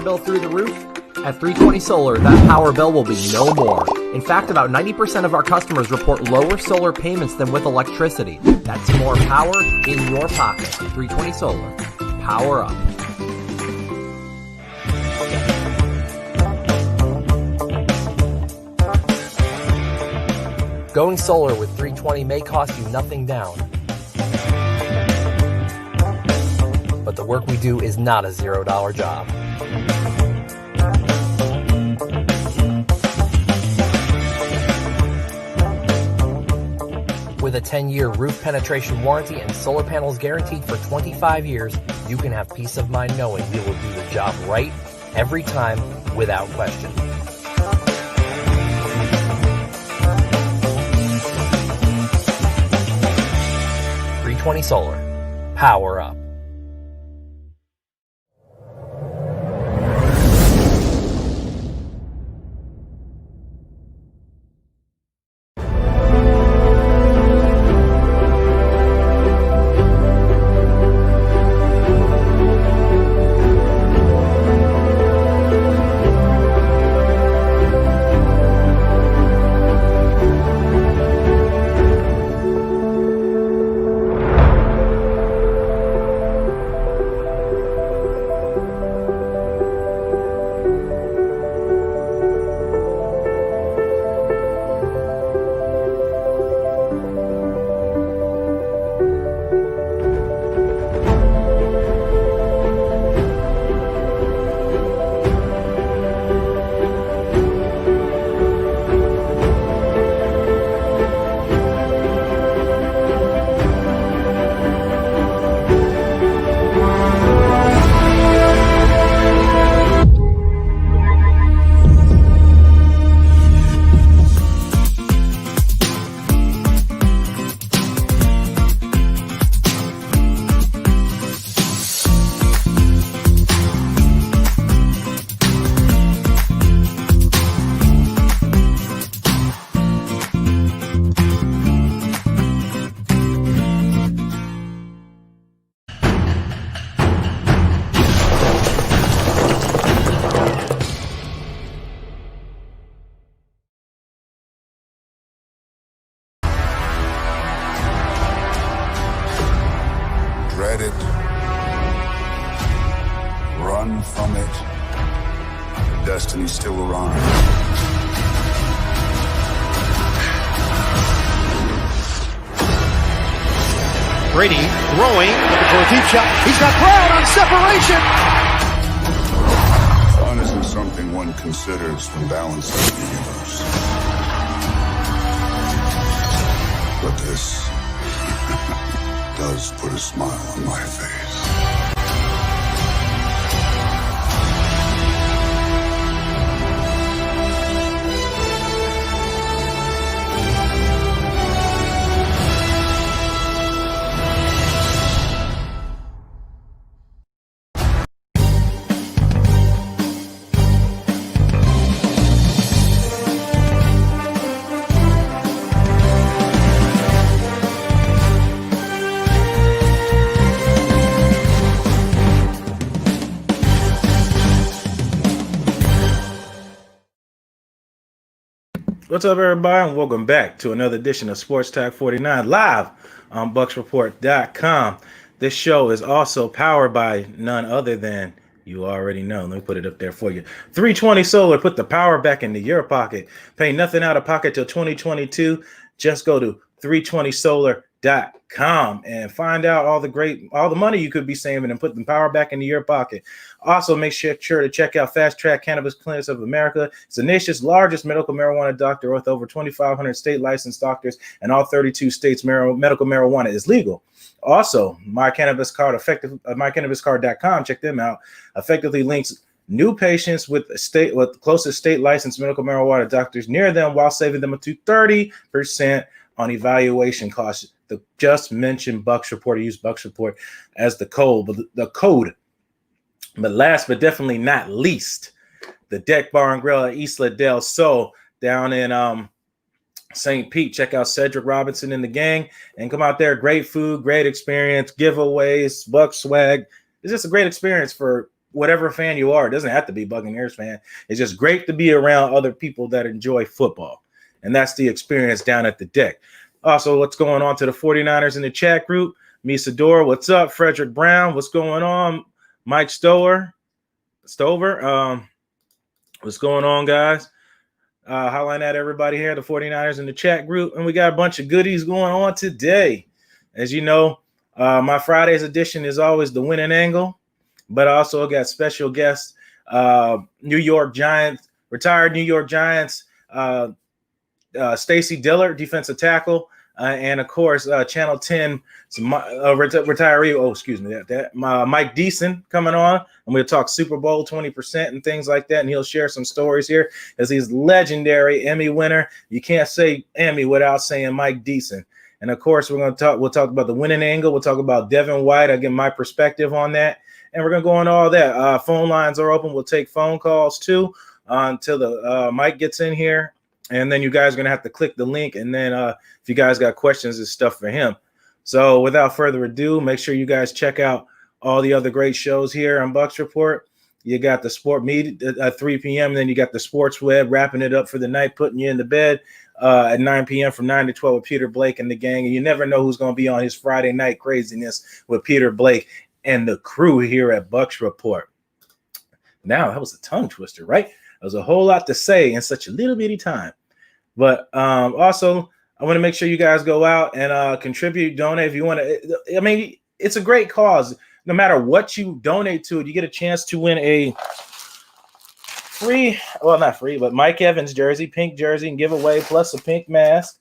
bill through the roof? At 320 Solar, that power bill will be no more. In fact, about 90% of our customers report lower solar payments than with electricity. That's more power in your pocket. 320 Solar. Power up. Going solar with 320 may cost you nothing down. But the work we do is not a $0 job. With a 10-year roof penetration warranty and solar panels guaranteed for 25 years, you can have peace of mind knowing we will do the job right every time without question. .320 Solar. Power up. Brady throwing, looking for a deep shot. He's got Brown on separation. Fun isn't something one considers when balancing the universe. But this does put a smile on my face. What's up, everybody, and welcome back to another edition of Sports Talk49 live on BucksReport.com. This show is also powered by none other than, you already know, let me put it up there for you, 320 Solar. Put the power back into your pocket. Pay nothing out of pocket till 2022. Just go to 320solar.com and find out all the money you could be saving and put the power back into your pocket. Also, make sure to check out Fast Track Cannabis Clinics of America. It's the nation's largest medical marijuana doctor with over 2,500 state licensed doctors, and all 32 states medical marijuana is legal. Also, My Cannabis Card, mycannabiscard.com, check them out, effectively links new patients with closest state licensed medical marijuana doctors near them while saving them up to 30% on evaluation costs. The just mentioned Bucks Report, use Bucks Report as the code. But last but definitely not least, the Deck Bar and Grill at Isla del Sol down in St. Pete. Check out Cedric Robinson and the gang and come out there. Great food, great experience, giveaways, Buck swag. It's just a great experience for whatever fan you are. It doesn't have to be Buccaneers fan. It's just great to be around other people that enjoy football. And that's the experience down at the deck. Also, what's going on to the 49ers in the chat group? Misador, what's up? Frederick Brown, what's going on? Mike Stover, what's going on, guys? Highlighting at everybody here, the 49ers in the chat group. And we got a bunch of goodies going on today. As you know, my Friday's edition is always the winning angle, but I also got special guests, New York Giants, retired New York Giants, Stacey Dillard, defensive tackle, and of course, Channel 10 retiree. Mike Deeson coming on, and we'll talk Super Bowl 20% and things like that. And he'll share some stories here as he's legendary Emmy winner. You can't say Emmy without saying Mike Deeson. And of course, we'll talk about the winning angle. We'll talk about Devin White. I'll give my perspective on that, and we're gonna go on all that. Phone lines are open. We'll take phone calls too until the Mike gets in here. And then you guys are going to have to click the link. And then if you guys got questions and stuff for him. So without further ado, make sure you guys check out all the other great shows here on Bucks Report. You got the sport meet at 3 p.m. And then you got the sports web wrapping it up for the night, putting you in the bed at 9 p.m. from 9 to 12 with Peter Blake and the gang. And you never know who's going to be on his Friday night craziness with Peter Blake and the crew here at Bucks Report. Now, that was a tongue twister, right? There's a whole lot to say in such a little bitty time. But also, I want to make sure you guys go out and contribute, donate if you want to. I mean, it's a great cause. No matter what you donate to it, you get a chance to win a free, well, not free, but Mike Evans jersey, pink jersey, and giveaway, plus a pink mask,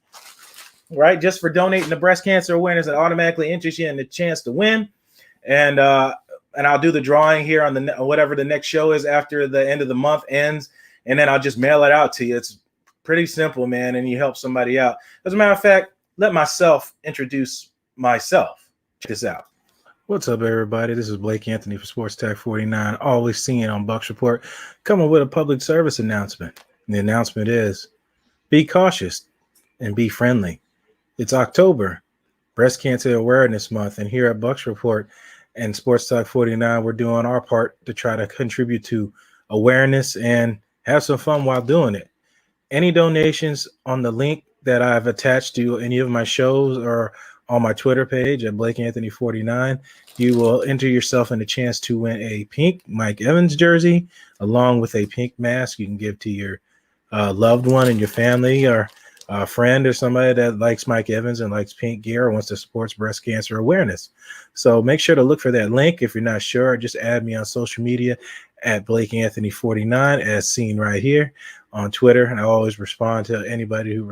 right? Just for donating to breast cancer awareness, it automatically enters you in the chance to win. And I'll do the drawing here on the whatever the next show is after the end of the month ends, and then I'll just mail it out to you. It's pretty simple, man, and you help somebody out. As a matter of fact, let myself introduce myself. Check this out. What's up, everybody? This is Blake Anthony for Sports Talk49, always seen on Bucks Report, coming with a public service announcement. And the announcement is, be cautious and be friendly. It's October, Breast Cancer Awareness Month, and here at Bucks Report and Sports Talk49, we're doing our part to try to contribute to awareness and have some fun while doing it. Any donations on the link that I've attached to any of my shows or on my Twitter page at Blake Anthony 49, you will enter yourself in a chance to win a pink Mike Evans jersey, along with a pink mask you can give to your loved one in your family or a friend or somebody that likes Mike Evans and likes pink gear or wants to support breast cancer awareness. So make sure to look for that link. If you're not sure, just add me on social media at Blake Anthony 49, as seen right here on Twitter. And I always respond to anybody who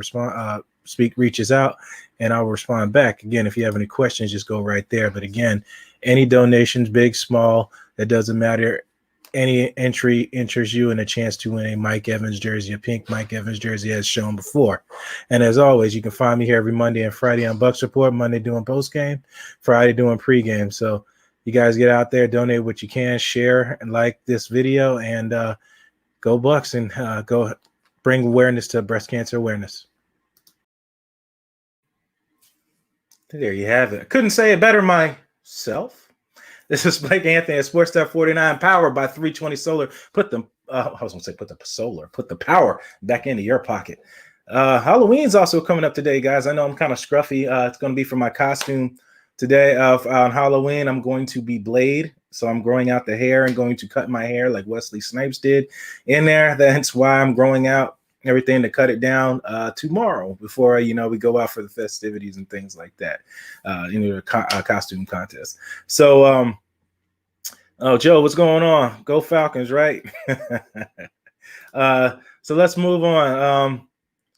reaches out, and I'll respond back. Again, if you have any questions, just go right there. But again, any donations, big, small, that doesn't matter. Any entry enters you in a chance to win a Mike Evans jersey, a pink Mike Evans jersey as shown before. And as always, you can find me here every Monday and Friday on Bucks Report, Monday doing postgame, Friday doing pregame. So you guys get out there, donate what you can, share and like this video, and go Bucks and go bring awareness to breast cancer awareness. There you have it. I couldn't say it better myself. This is Blake Anthony at Sports Talk 49, powered by 320 Solar. Put the power back into your pocket. Halloween's also coming up today, guys. I know I'm kind of scruffy. It's going to be for my costume today. On Halloween, I'm going to be Blade. So I'm growing out the hair and going to cut my hair like Wesley Snipes did in there. That's why I'm growing out everything to cut it down tomorrow before, we go out for the festivities and things like that, the costume contest. So, Joe, what's going on? Go Falcons, right? So let's move on.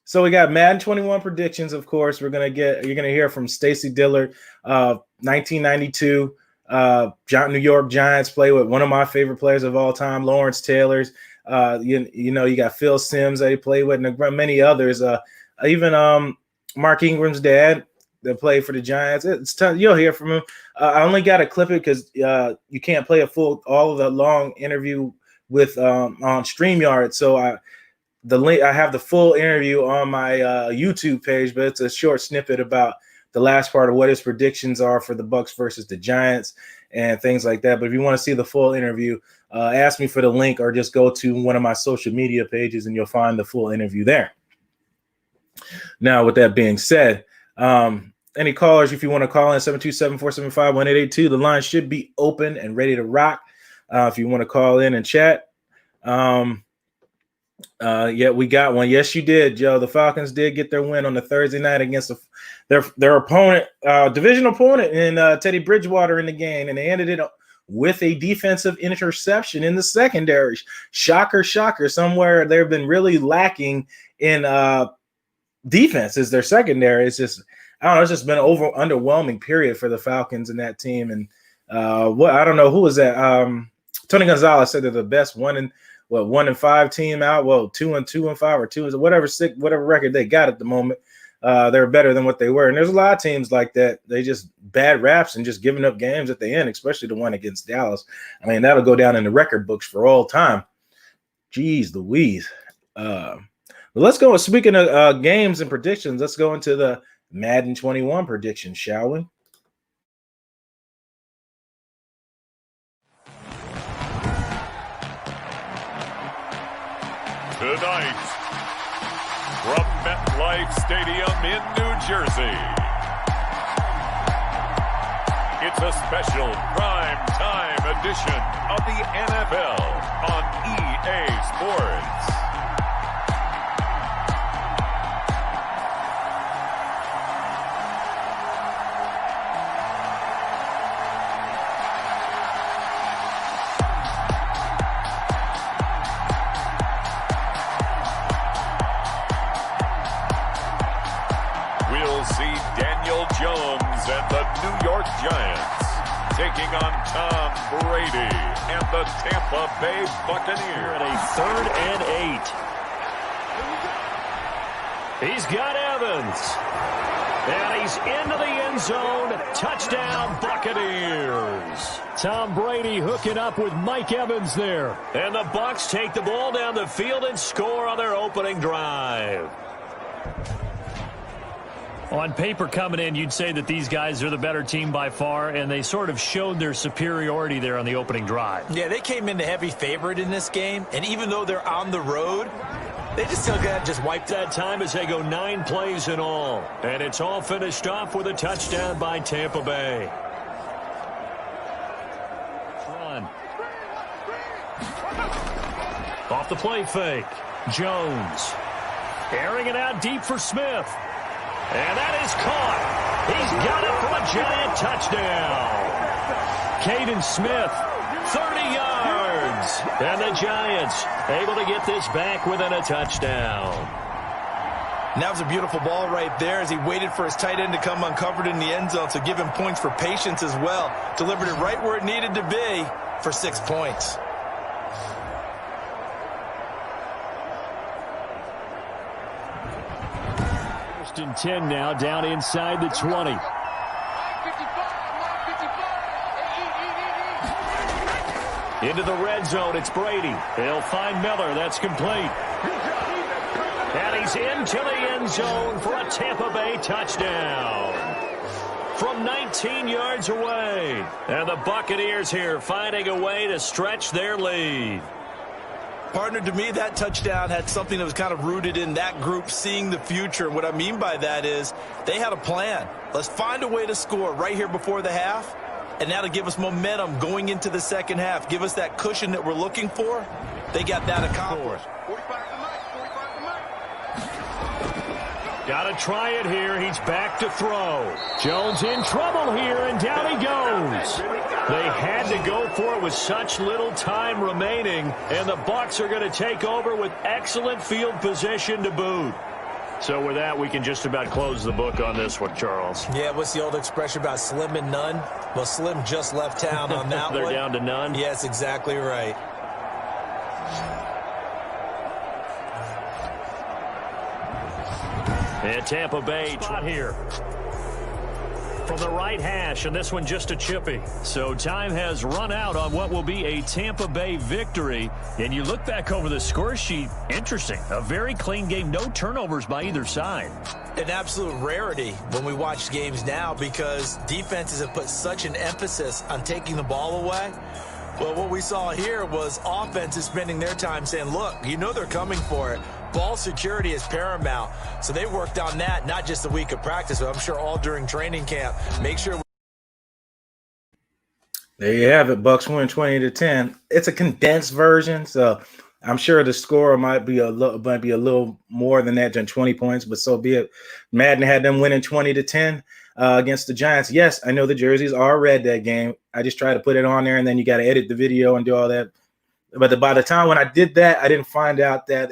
So we got Madden 21 predictions, of course. You're going to hear from Stacey Dillard, 1992. New York Giants play with one of my favorite players of all time, Lawrence Taylor's. You got Phil Simms that he played with, and many others. Even Mark Ingram's dad that played for the Giants. It's tough. You'll hear from him. I only got to clip it because you can't play all of the long interview with on StreamYard. So I have the full interview on my YouTube page, but it's a short snippet about the last part of what his predictions are for the Bucks versus the Giants and things like that. But if you want to see the full interview, ask me for the link or just go to one of my social media pages and you'll find the full interview there. Now, with that being said, any callers, if you want to call in, 727-475-1882, the line should be open and ready to rock. If you want to call in and chat. Yeah, we got one. Yes, you did, Joe. The Falcons did get their win on the Thursday night against their opponent, division opponent in Teddy Bridgewater in the game, and they ended it with a defensive interception in the secondary. Shocker, shocker. Somewhere they've been really lacking in defense is their secondary. It's just, I don't know, it's just been an underwhelming period for the Falcons and that team. And I don't know who was that. Tony Gonzalez said they're the best 1-5 team out. Well, 2-5 or 2 whatever record they got at the moment. They're better than what they were. And there's a lot of teams like that. They just bad raps and just giving up games at the end, especially the one against Dallas. I mean, that'll go down in the record books for all time. Jeez Louise. Let's go. Speaking of games and predictions, let's go into the Madden 21 predictions, shall we? Tonight, from MetLife Stadium in New Jersey, it's a special prime time edition of the NFL on EA Sports. Jones and the New York Giants taking on Tom Brady and the Tampa Bay Buccaneers. At a 3rd and 8. He's got Evans. And he's into the end zone. Touchdown, Buccaneers. Tom Brady hooking up with Mike Evans there. And the Bucs take the ball down the field and score on their opening drive. On paper coming in, you'd say that these guys are the better team by far, and they sort of showed their superiority there on the opening drive. Yeah, they came in the heavy favorite in this game, and even though they're on the road, they just still got just wiped that time as they go 9 plays in all. And it's all finished off with a touchdown by Tampa Bay. Run. Off the play fake. Jones. Airing it out deep for Smith. And that is caught. He's got it for a giant touchdown. Caden Smith, 30 yards. And the Giants able to get this back within a touchdown. And that was a beautiful ball right there as he waited for his tight end to come uncovered in the end zone. So give him points for patience as well. Delivered it right where it needed to be for 6 points. And 10 now, down inside the 20. Into the red zone, it's Brady. They'll find Miller, that's complete. And he's into the end zone for a Tampa Bay touchdown. From 19 yards away. And the Buccaneers here finding a way to stretch their lead. Partner, to me, that touchdown had something that was kind of rooted in that group seeing the future. What I mean by that is they had a plan. Let's find a way to score right here before the half, and that'll give us momentum going into the second half. Give us that cushion that we're looking for. They got that accomplished. Got to try it here. He's back to throw. Jones in trouble here, and down he goes. They had to go for it with such little time remaining, and the Bucs are going to take over with excellent field position to boot. So with that, we can just about close the book on this one, Charles. Yeah, what's the old expression about slim and none? Well, Slim just left town on that They're one. down to none? Yes, exactly right. And Tampa Bay spot here. from the right hash, and this one just a chippy. So time has run out on what will be a Tampa Bay victory. And you look back over the score sheet, interesting. A very clean game, no turnovers by either side. An absolute rarity when we watch games now because defenses have put such an emphasis on taking the ball away. Well, what we saw here was offenses spending their time saying, look, you know they're coming for it. Ball security is paramount. So they worked on that, not just a week of practice, but I'm sure all during training camp. Make sure. There you have it. Bucks win 20-10. It's a condensed version, so I'm sure the score might be a little more than that, than 20 points, but so be it. Madden had them winning 20-10 against the Giants. Yes, I know the jerseys are red that game. I just try to put it on there, and then you got to edit the video and do all that. But by the time when I did that, I didn't find out that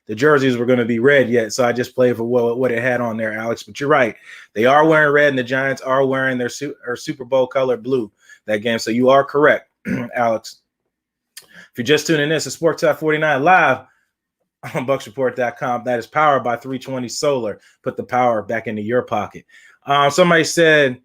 the jerseys were going to be red yet, so I just played for what it had on there, Alex. But you're right. They are wearing red, and the Giants are wearing their Super Bowl color blue that game, so you are correct, Alex. If you're just tuning in, it's Sports Talk49 live on BucksReport.com. That is powered by 320 Solar. Put the power back into your pocket. Somebody said,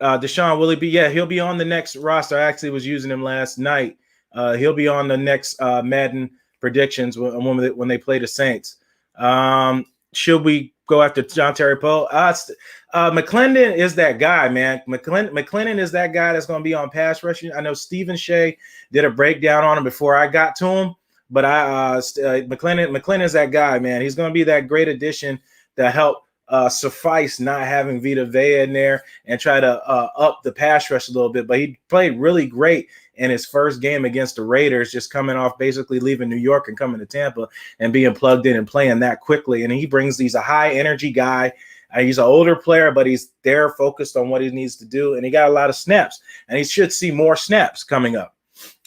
Deshaun, will he be? Yeah, he'll be on the next roster. I actually was using him last night. He'll be on the next Madden predictions when they play the Saints. Should we go after John Terry Poe? McClendon is that guy, man. McClendon is that guy that's going to be on pass rushing. I know Stephen Shea did a breakdown on him before I got to him, but McClendon is that guy, man. He's going to be that great addition to help suffice not having Vita Vea in there and try to up the pass rush a little bit. But he played really great in his first game against the Raiders, just coming off basically leaving New York and coming to Tampa and being plugged in and playing that quickly. And he's a high energy guy. He's an older player, but he's there focused on what he needs to do. And he got a lot of snaps, and he should see more snaps coming up.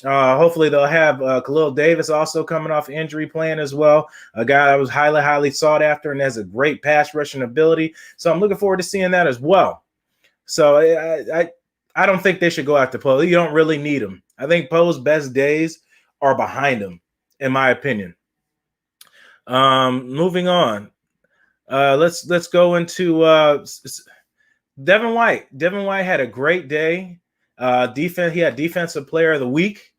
Hopefully they'll have Khalil Davis also coming off injury playing as well. A guy that was highly, highly sought after and has a great pass rushing ability. So I'm looking forward to seeing that as well. So I don't think they should go after Poe. You don't really need him. I think Poe's best days are behind him, in my opinion. Moving on. Let's go into Devin White. Devin White had a great day. He had Defensive Player of the Week.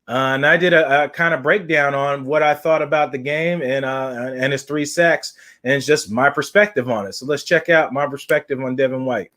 And I did a kind of breakdown on what I thought about the game and his 3 sacks, and it's just my perspective on it. So let's check out my perspective on Devin White.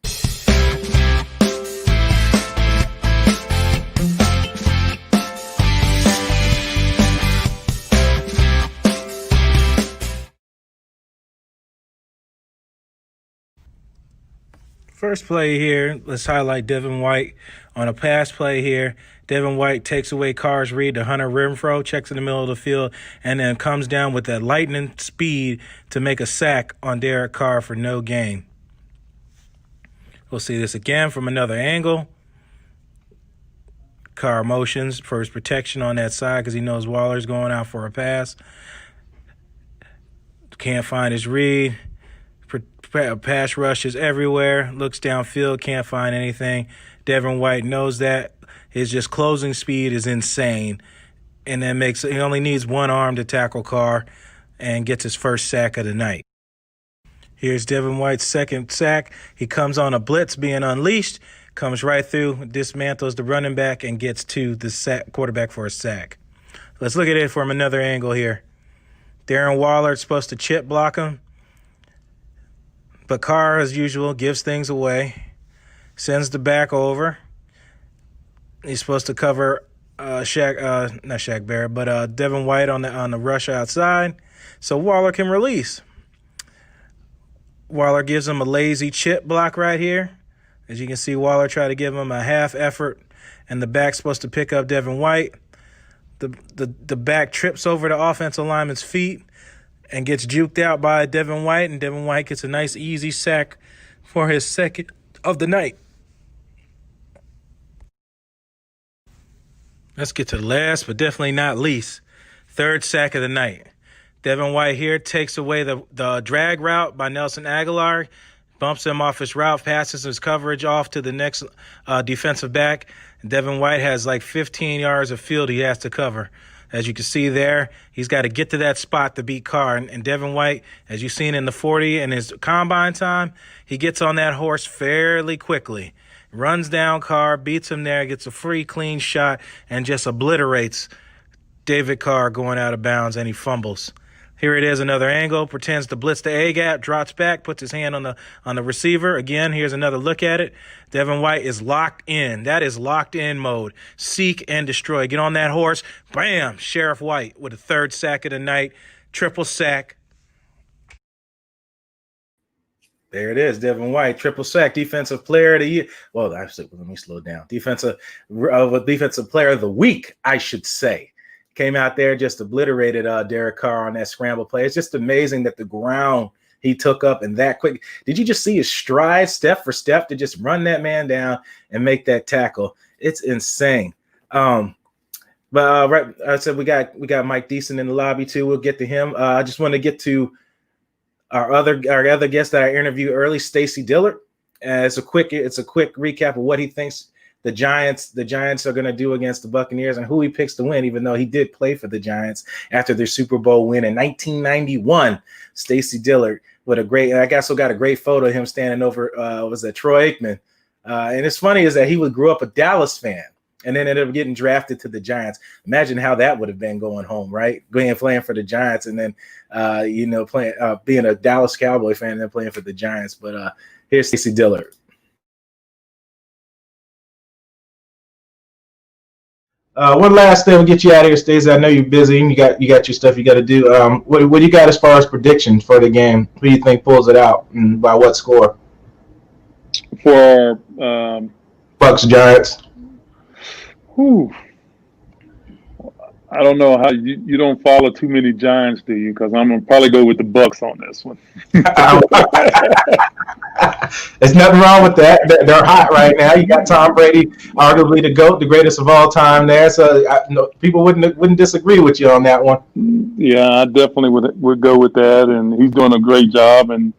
First play here, let's highlight Devin White on a pass play here. Devin White takes away Carr's read to Hunter Renfrow, checks in the middle of the field, and then comes down with that lightning speed to make a sack on Derek Carr for no gain. We'll see this again from another angle. Carr motions for his protection on that side because he knows Waller's going out for a pass. Can't find his read. Pass rushes everywhere. Looks downfield, can't find anything. Devin White knows that. His just closing speed is insane. And that he only needs one arm to tackle Carr and gets his first sack of the night. Here's Devin White's second sack. He comes on a blitz being unleashed, comes right through, dismantles the running back, and gets to the quarterback for a sack. Let's look at it from another angle here. Darren Waller is supposed to chip block him. But Carr, as usual, gives things away, sends the back over. He's supposed to cover not Shaq Barrett, but Devin White on the rush outside, so Waller can release. Waller gives him a lazy chip block right here. As you can see, Waller tried to give him a half effort, and the back's supposed to pick up Devin White. The back trips over the offensive lineman's feet and gets juked out by Devin White, and Devin White gets a nice, easy sack for his second of the night. Let's get to the last, but definitely not least, third sack of the night. Devin White here takes away the drag route by Nelson Aguilar, bumps him off his route, passes his coverage off to the next defensive back. Devin White has like 15 yards of field he has to cover. As you can see there, he's got to get to that spot to beat Carr. And Devin White, as you've seen in the 40 and his combine time, he gets on that horse fairly quickly. Runs down Carr, beats him there, gets a free, clean shot, and just obliterates David Carr going out of bounds, and he fumbles. Here it is, another angle, pretends to blitz the A-gap, drops back, puts his hand on the receiver. Again, here's another look at it. Devin White is locked in. That is locked in mode. Seek and destroy. Get on that horse. Bam! Sheriff White with a third sack of the night. Triple sack. There it is, Devin White, triple sack, defensive player of the year. Well, actually, let me slow down. Defensive player of the week, I should say. Came out there, just obliterated Derek Carr on that scramble play. It's just amazing that the ground he took up and that quick. Did you just see his stride, step for step, to just run that man down and make that tackle? It's insane. Right, I said we got Mike Deeson in the lobby too. We'll get to him. I just want to get to our other guest that I interviewed early, Stacey Dillard. It's a quick recap of what he thinks the Giants are going to do against the Buccaneers and who he picks to win, even though he did play for the Giants after their Super Bowl win in 1991. Stacey Dillard with I also got a great photo of him standing over, was that Troy Aikman? And it's funny is that he grew up a Dallas fan and then ended up getting drafted to the Giants. Imagine how that would have been going home, right? Playing for the Giants and then, being a Dallas Cowboy fan and then playing for the Giants. But here's Stacey Dillard. One last thing, we'll get you out of here, Stacey. I know you're busy and you got your stuff you got to do. What do you got as far as predictions for the game? Who do you think pulls it out and by what score? For Bucks Giants. I don't know how you don't follow too many Giants, do you? Because I'm gonna probably go with the Bucks on this one. There's nothing wrong with that. They're hot right now. You got Tom Brady, arguably the GOAT, the greatest of all time there. So people wouldn't disagree with you on that one. Yeah, I definitely would go with that, and he's doing a great job. And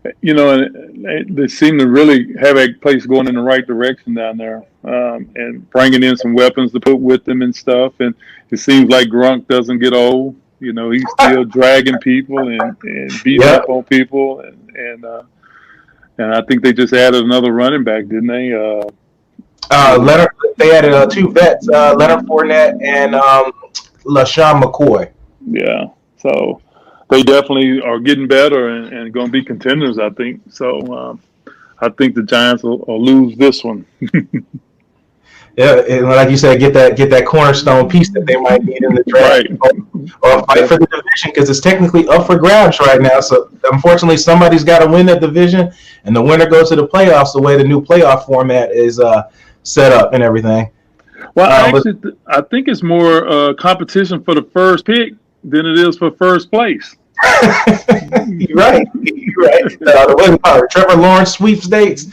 they seem to really have a place going in the right direction down there, and bringing in some weapons to put with them and stuff. And it seems like Gronk doesn't get old. He's still dragging people and beating up on people, and I think they just added another running back, didn't they? Leonard. They added two vets, Leonard Fournette and LaShawn McCoy. Yeah, so they definitely are getting better and going to be contenders, I think. So I think the Giants will lose this one. Yeah, and like you said, get that cornerstone piece that they might need in the draft, right. or fight for the division because it's technically up for grabs right now. So unfortunately, somebody's got to win that division, and the winner goes to the playoffs. The way the new playoff format is set up and everything. Well, I think it's more competition for the first pick than it is for first place. You're right. Trevor Lawrence sweepstakes.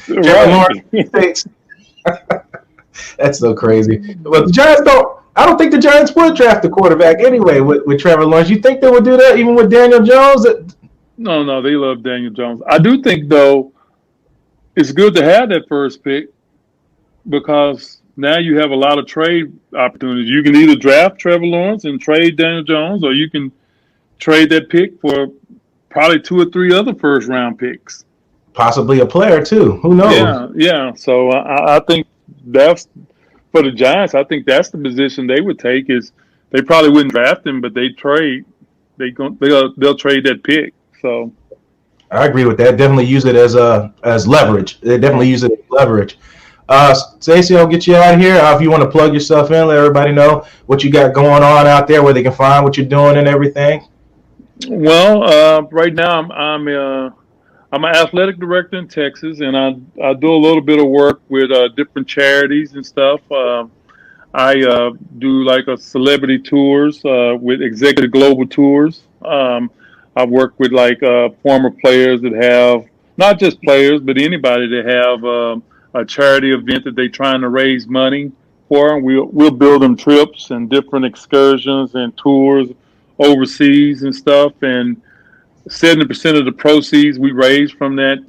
That's so crazy. But the Giants I don't think the Giants would draft a quarterback anyway with Trevor Lawrence. You think they would do that even with Daniel Jones? No, they love Daniel Jones. I do think, though, it's good to have that first pick because now you have a lot of trade opportunities. You can either draft Trevor Lawrence and trade Daniel Jones, or you can trade that pick for probably 2 or 3 other first-round picks. Possibly a player, too. Who knows? Yeah. So I think that's for the Giants. I think that's the position they would take. Is they probably wouldn't draft him, but they'll trade that pick. So I agree with that. Definitely use it as leverage. They definitely use it as leverage. Stacey, I'll get you out of here. If you want to plug yourself in, let everybody know what you got going on out there, where they can find what you're doing and everything. Well, right now I'm an athletic director in Texas, and I do a little bit of work with different charities and stuff. I do like a celebrity tours with Executive Global Tours. I work with like former players that have, not just players, but anybody that have a charity event that they're trying to raise money for. We'll build them trips and different excursions and tours overseas and stuff, and 70% of the proceeds we raise from that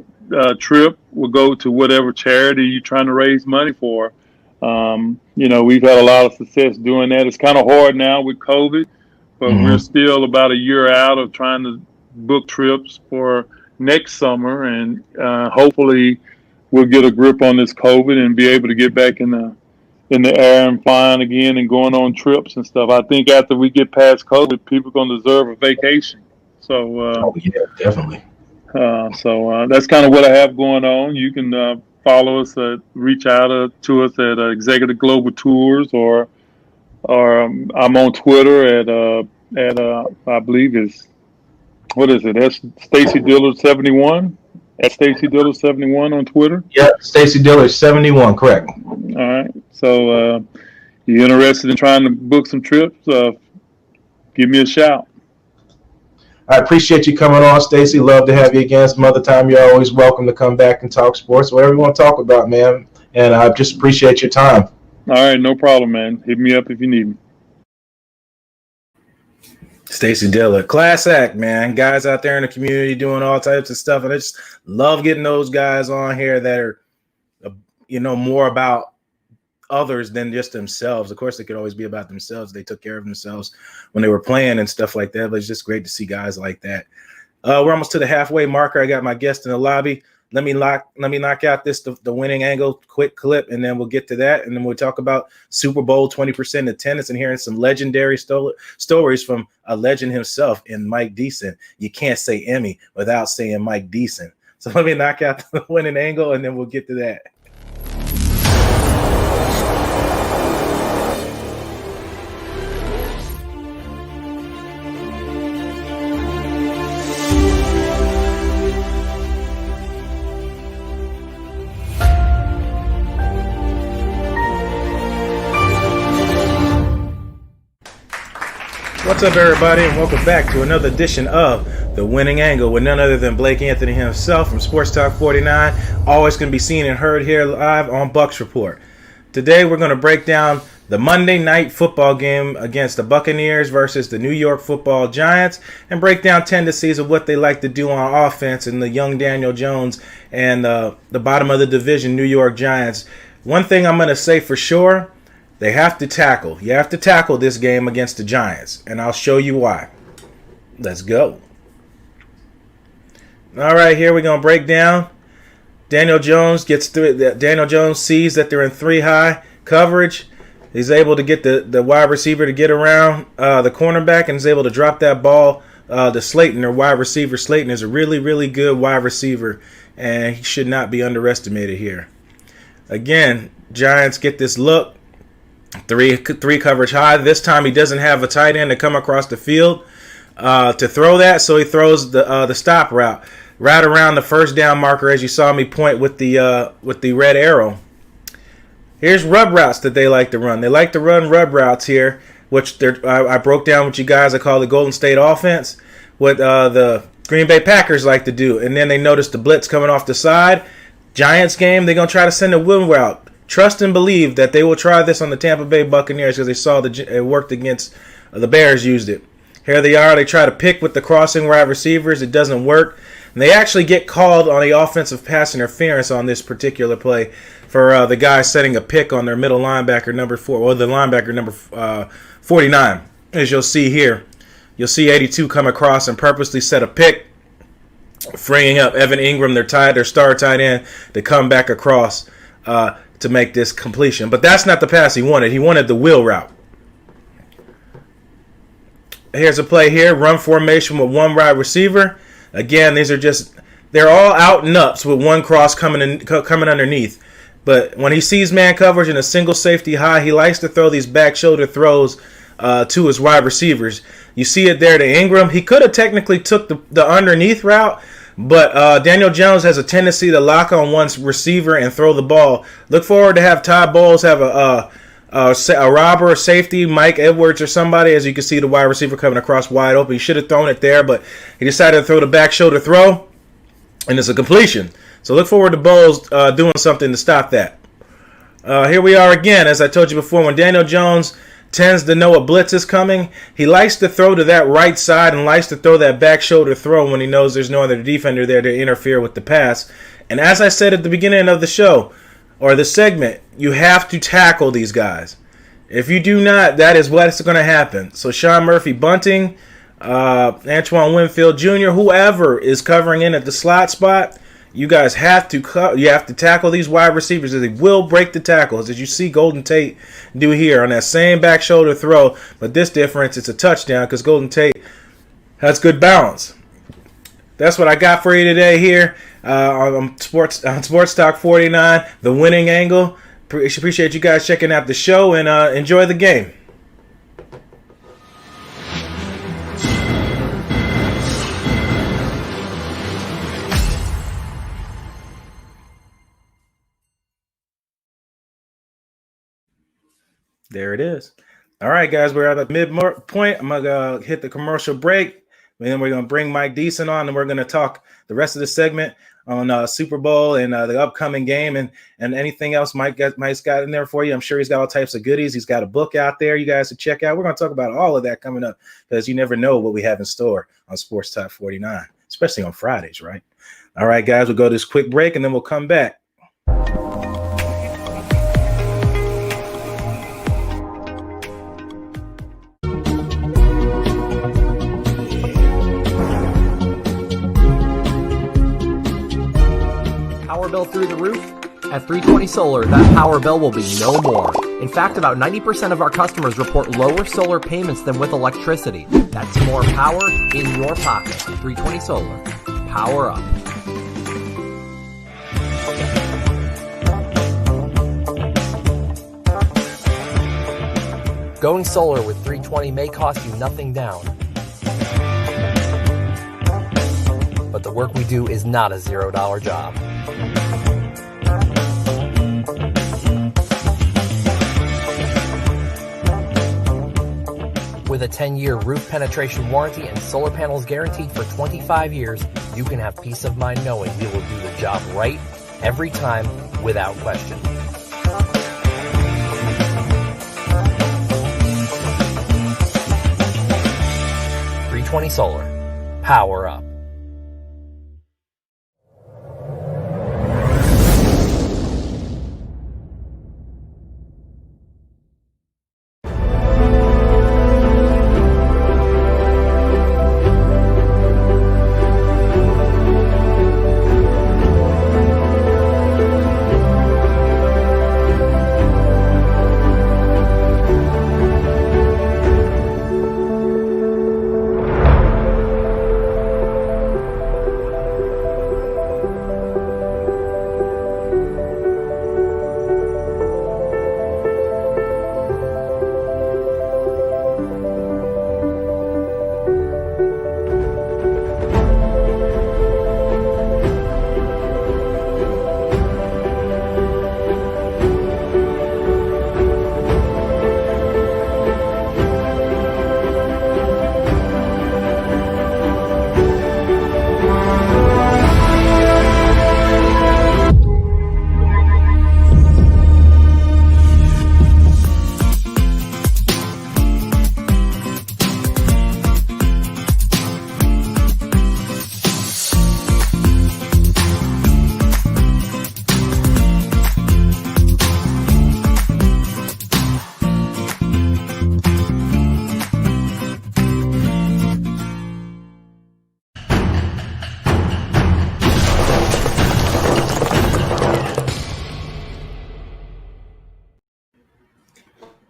trip will go to whatever charity you're trying to raise money for. We've had a lot of success doing that. It's kind of hard now with COVID, but we're still about a year out of trying to book trips for next summer, and hopefully we'll get a grip on this COVID and be able to get back in the air and flying again and going on trips and stuff. I think after we get past COVID, people are going to deserve a vacation. So, definitely. So that's kind of what I have going on. You can follow us, reach out to us at Executive Global Tours, or I'm on Twitter at I believe it's, what is it? That's Stacey Dillard 71. At Stacey Dillard 71 on Twitter. Yeah, Stacey Dillard 71, correct. All right. So you're interested in trying to book some trips? Give me a shout. I appreciate you coming on, Stacey. Love to have you again. Some other time, you're always welcome to come back and talk sports, whatever you want to talk about, man. And I just appreciate your time. All right, no problem, man. Hit me up if you need me. Stacey Dillard, class act, man. Guys out there in the community doing all types of stuff, and I just love getting those guys on here that are, more about others than just themselves. Of course, they could always be about themselves. They took care of themselves when they were playing and stuff like that. But it's just great to see guys like that. We're almost to the halfway marker. I got my guest in the lobby. Let me knock out the winning angle quick clip, and then we'll get to that, and then we'll talk about Super Bowl 20% attendance and hearing some legendary stories from a legend himself in Mike Deeson. You can't say Emmy without saying Mike Deeson. So let me knock out the winning angle, and then we'll get to that. What's up, everybody, and welcome back to another edition of The Winning Angle with none other than Blake Anthony himself from Sports Talk 49. Always can be seen and heard here live on Bucks Report. Today, we're going to break down the Monday night football game against the Buccaneers versus the New York Football Giants, and break down tendencies of what they like to do on offense in the young Daniel Jones and the bottom of the division New York Giants. One thing I'm going to say for sure, they have to tackle. You have to tackle this game against the Giants, and I'll show you why. Let's go. All right, here we're going to break down. Daniel Jones gets through it. Daniel Jones sees that they're in three high coverage. He's able to get the wide receiver to get around the cornerback, and is able to drop that ball to Slayton. Their wide receiver Slayton is a really, really good wide receiver, and he should not be underestimated here. Again, Giants get this look. Three coverage high. This time he doesn't have a tight end to come across the field to throw that, so he throws the stop route right around the first down marker, as you saw me point with the red arrow. Here's rub routes that they like to run. They like to run rub routes here, which I broke down with you guys. I call the Golden State offense, what the Green Bay Packers like to do. And then they notice the blitz coming off the side. Giants game, they're going to try to send a wheel route. Trust and believe that they will try this on the Tampa Bay Buccaneers because they saw it worked against the Bears used it. Here they are. They try to pick with the crossing wide receivers. It doesn't work. And they actually get called on the offensive pass interference on this particular play for the guy setting a pick on their middle linebacker number 4, or the linebacker number 49. As you'll see here, you'll see 82 come across and purposely set a pick, freeing up Evan Ingram, their star tight end, to come back across to make this completion. But that's not the pass he wanted. He wanted the wheel route. Here's a play here. Run formation with one wide receiver. Again, they're all out and ups with one cross coming underneath. But when he sees man coverage in a single safety high, he likes to throw these back shoulder throws to his wide receivers. You see it there to Ingram. He could have technically took the underneath route, but Daniel Jones has a tendency to lock on one receiver and throw the ball. Look forward to have Todd Bowles have a robber or safety, Mike Edwards or somebody. As you can see, the wide receiver coming across wide open. He should have thrown it there, but he decided to throw the back shoulder throw, and it's a completion. So look forward to Bowles doing something to stop that. Here we are again. As I told you before, when Daniel Jones tends to know a blitz is coming, he likes to throw to that right side and likes to throw that back shoulder throw when he knows there's no other defender there to interfere with the pass. And as I said at the beginning of the show, or the segment, you have to tackle these guys. If you do not, that is what's going to happen. So Sean Murphy bunting, Antoine Winfield Jr., whoever is covering in at the slot spot, you guys have to tackle these wide receivers, as they will break the tackles, as you see Golden Tate do here on that same back shoulder throw. But this difference, it's a touchdown because Golden Tate has good balance. That's what I got for you today here on Sports Talk 49, the winning angle. Appreciate you guys checking out the show, and enjoy the game. There it is. All right, guys, we're at the midpoint. I'm going to hit the commercial break, and then we're going to bring Mike Deeson on, and we're going to talk the rest of the segment on Super Bowl and the upcoming game and anything else Mike's got in there for you. I'm sure he's got all types of goodies. He's got a book out there you guys to check out. We're going to talk about all of that coming up, because you never know what we have in store on Sports Talk 49, especially on Fridays, right? All right, guys, we'll go to this quick break, and then we'll come back. Power bill through the roof? At 320 Solar, that power bill will be no more. In fact, about 90% of our customers report lower solar payments than with electricity. That's more power in your pocket. 320 Solar. Power up. Going solar with 320 may cost you nothing down. But the work we do is not a $0 job. With a 10-year roof penetration warranty and solar panels guaranteed for 25 years, you can have peace of mind knowing we will do the job right every time without question. .320 Solar. Power up.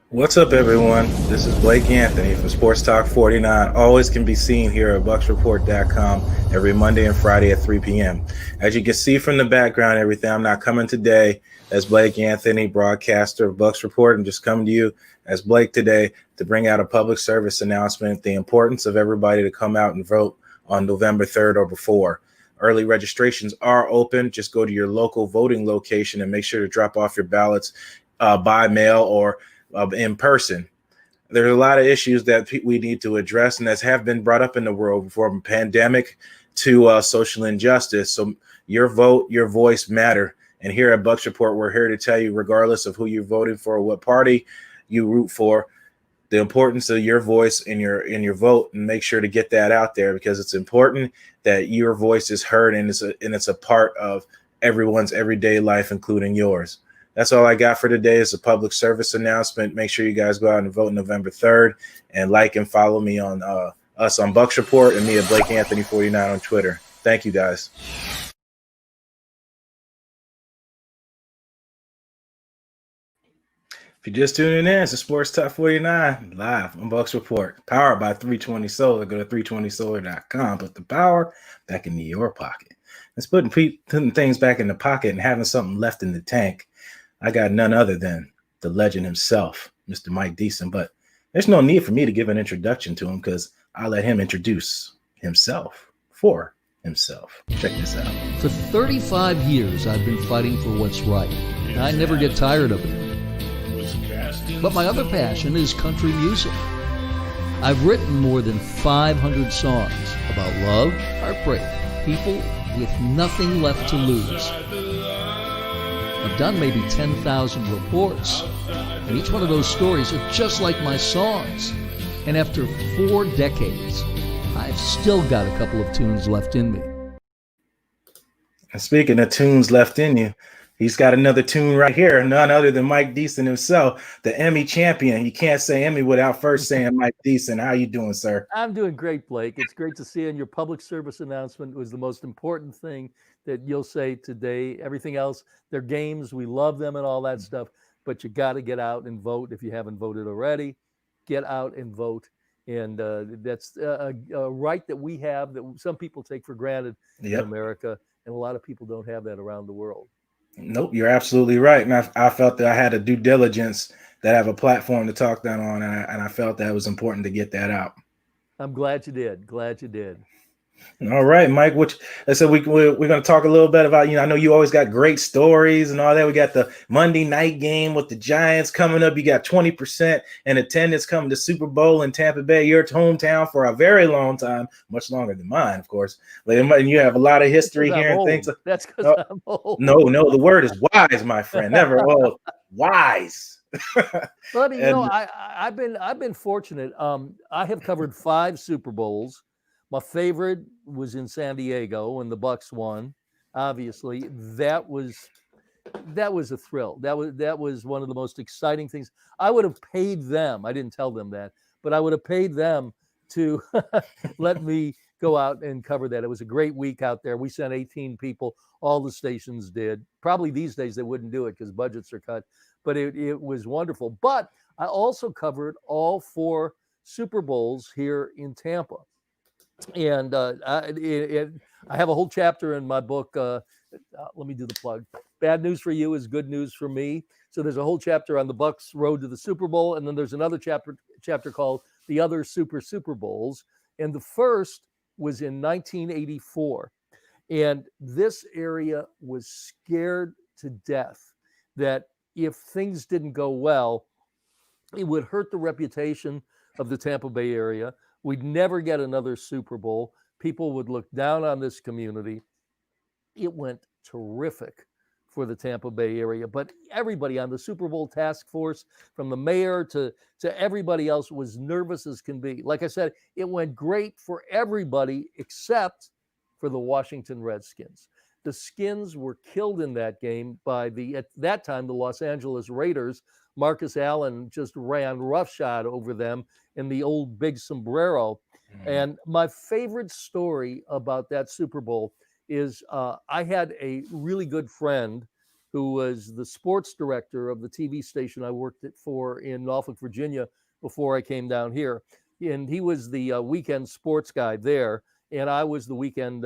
What's up, everyone? This is Blake Anthony from Sports Talk 49. Always can be seen here at BucksReport.com every Monday and Friday at 3 p.m. As you can see from the background, everything, I'm not coming today as Blake Anthony, broadcaster of Bucks Report. I'm just coming to you as Blake today to bring out a public service announcement, the importance of everybody to come out and vote on November 3rd or before. Early registrations are open. Just go to your local voting location and make sure to drop off your ballots by mail or in person. There's a lot of issues that we need to address and that have been brought up in the world, from pandemic to social injustice. So your vote, your voice matter. And here at Bucks Report, we're here to tell you, regardless of who you're voting for or what party you root for, the importance of your voice in your vote, and make sure to get that out there, because it's important that your voice is heard and it's a part of everyone's everyday life, including yours. That's all I got for today. It's a public service announcement. Make sure you guys go out and vote November 3rd, and like and follow me on us on Bucks Report and me at Blake Anthony 49 on Twitter. Thank you, guys. If you're just tuning in, it's the Sports Talk 49 live on Bucks Report, powered by 320 Solar. Go to 320solar.com. Put the power back into your pocket. It's putting things back in the pocket and having something left in the tank. I got none other than the legend himself, Mr. Mike Deeson. But there's no need for me to give an introduction to him because I'll let him introduce himself for himself. Check this out. For 35 years, I've been fighting for what's right. I never get tired of it. But my other passion is country music. I've written more than 500 songs about love, heartbreak, people with nothing left to lose. I've done maybe 10,000 reports, and each one of those stories are just like my songs. And after 4 decades, I've still got a couple of tunes left in me. And speaking of tunes left in you, he's got another tune right here, none other than Mike Deeson himself, the Emmy champion. You can't say Emmy without first saying Mike Deeson. How you doing, sir? I'm doing great, Blake. It's great to see you. And your public service announcement was the most important thing that you'll say today. Everything else, they're games. We love them and all that stuff. But you got to get out and vote if you haven't voted already. Get out and vote. And that's a right that we have that some people take for granted in America. And a lot of people don't have that around the world. Nope, you're absolutely right. And I felt that I had a due diligence that I have a platform to talk that on. And I felt that it was important to get that out. I'm glad you did. Glad you did. All right, Mike, we're going to talk a little bit about, I know you always got great stories and all that. We got the Monday night game with the Giants coming up. You got 20% in attendance coming to Super Bowl in Tampa Bay, your hometown for a very long time, much longer than mine, of course. And you have a lot of history here and things. That's because I'm old. No, the word is wise, my friend. Never old. Wise. But I've been fortunate. I have covered 5 Super Bowls. My favorite was in San Diego when the Bucks won. Obviously, that was a thrill. That was one of the most exciting things. I would have paid them. I didn't tell them that, but I would have paid them to let me go out and cover that. It was a great week out there. We sent 18 people. All the stations did. Probably these days they wouldn't do it because budgets are cut. But it was wonderful. But I also covered all 4 Super Bowls here in Tampa. And I have a whole chapter in my book. Let me do the plug. Bad news for you is good news for me. So there's a whole chapter on the Bucks' road to the Super Bowl, and then there's another chapter called The Other Super Bowls. And the first was in 1984, and this area was scared to death that if things didn't go well, it would hurt the reputation of the Tampa Bay area. We'd never get another Super Bowl. People would look down on this community. It went terrific for the Tampa Bay area. But everybody on the Super Bowl task force, from the mayor to everybody else, was nervous as can be. Like I said, it went great for everybody except for the Washington Redskins. The Skins were killed in that game by at that time, the Los Angeles Raiders. Marcus Allen just ran roughshod over them in the old big sombrero. And my favorite story about that Super Bowl is I had a really good friend who was the sports director of the TV station I worked for in Norfolk, Virginia, before I came down here. And he was the weekend sports guy there. And I was the weekend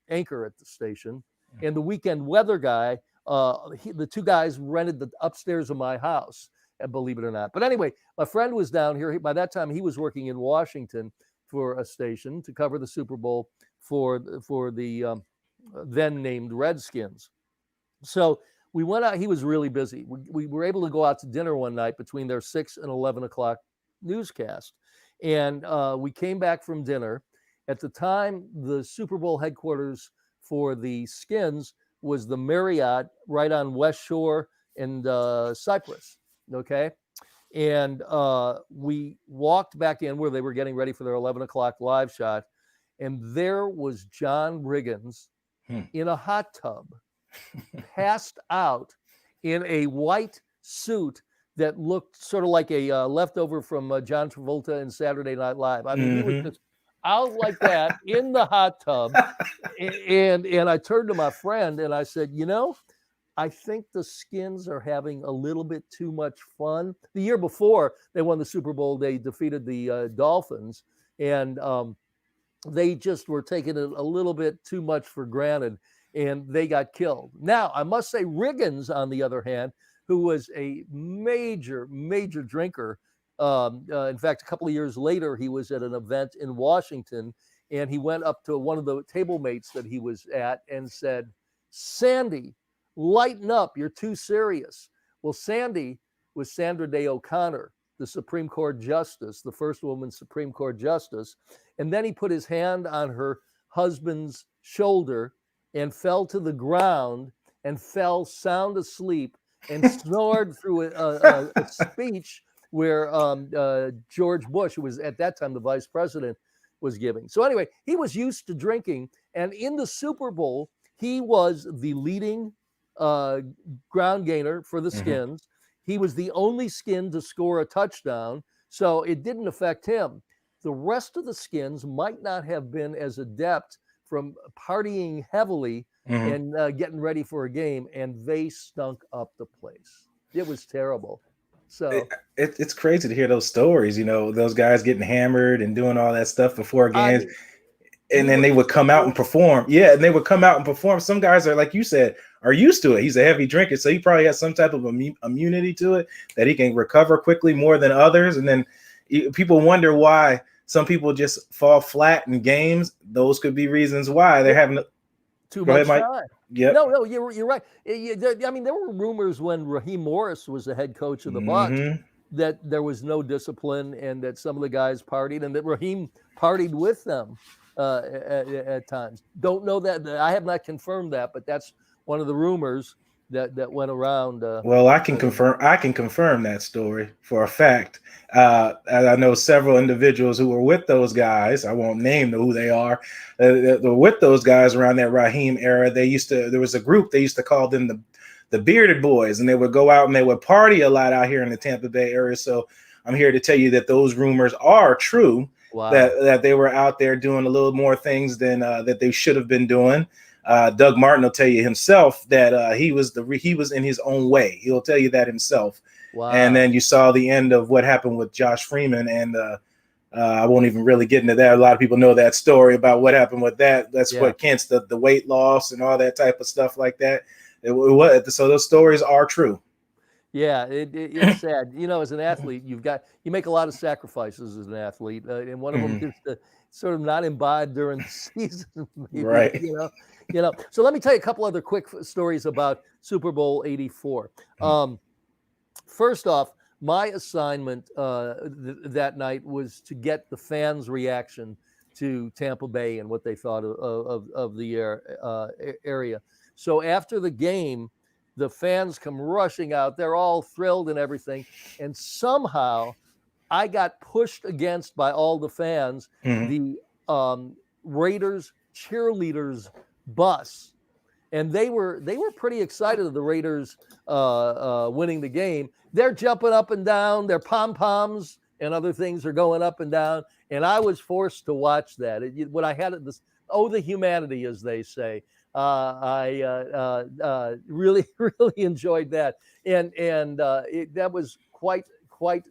anchor at the station. And the weekend weather guy, the 2 guys rented the upstairs of my house, believe it or not. But anyway, my friend was down here. By that time, he was working in Washington for a station to cover the Super Bowl for the then named Redskins. So we went out. He was really busy. We were able to go out to dinner one night between their 6 and 11 o'clock newscast. And we came back from dinner. At the time, the Super Bowl headquarters for the Skins was the Marriott right on West Shore and Cypress, okay? And we walked back in where they were getting ready for their 11 o'clock live shot, and there was John Riggins in a hot tub, passed out in a white suit that looked sort of like a leftover from John Travolta in Saturday Night Live. I mean, he was just out like that in the hot tub. And I turned to my friend and I said, I think the Skins are having a little bit too much fun. The year before they won the Super Bowl, they defeated the Dolphins, and they just were taking it a little bit too much for granted, and they got killed. Now, I must say, Riggins, on the other hand, who was a major, major drinker. In fact, a couple of years later, he was at an event in Washington, and he went up to one of the table mates that he was at and said, "Sandy, lighten up, you're too serious." Well, Sandy was Sandra Day O'Connor, the Supreme Court Justice, the first woman Supreme Court Justice. And then he put his hand on her husband's shoulder and fell to the ground and fell sound asleep and snored through a speech where George Bush, who was at that time the vice president, was giving. So anyway, he was used to drinking. And in the Super Bowl, he was the leading ground gainer for the Skins. He was the only Skin to score a touchdown, so it didn't affect him. The rest of the Skins might not have been as adept from partying heavily and getting ready for a game, and they stunk up the place. It was terrible. So it's crazy to hear those stories, those guys getting hammered and doing all that stuff before games. And then they would come out and perform. Yeah, and they would come out and perform. Some guys are, like you said, are used to it. He's a heavy drinker, so he probably has some type of immunity to it that he can recover quickly more than others. And then people wonder why some people just fall flat in games. Those could be reasons why they're having too much time. Yeah. No, you're right. I mean, there were rumors when Raheem Morris was the head coach of the Bucs that there was no discipline and that some of the guys partied and that Raheem partied with them at times. Don't know that. I have not confirmed that, but that's one of the rumors that went around. Well, I can confirm that story for a fact. I know several individuals who were with those guys. I won't name who they are. They were with those guys around that Raheem era. There was a group, they used to call them the Bearded Boys, and they would go out and they would party a lot out here in the Tampa Bay area. So I'm here to tell you that those rumors are true. Wow. That they were out there doing a little more things than that they should have been doing. Doug Martin will tell you himself that he was in his own way. He'll tell you that himself. Wow. And then you saw the end of what happened with Josh Freeman, and I won't even really get into that. A lot of people know that story about what happened with that. That's what Kent's the weight loss and all that type of stuff like that. So those stories are true. Yeah, it's sad. As an athlete, you make a lot of sacrifices as an athlete, and one of them is to sort of not imbibe during the season, maybe, right? So let me tell you a couple other quick stories about Super Bowl 84. First off, my assignment that night was to get the fans' reaction to Tampa Bay and what they thought of the area. So after the game, the fans come rushing out. They're all thrilled and everything. And somehow I got pushed against by all the fans, the Raiders cheerleaders bus. And they were pretty excited of the Raiders winning the game. They're jumping up and down. Their pom-poms and other things are going up and down. And I was forced to watch that. When I had the humanity, as they say. I really, really enjoyed that, and that was quite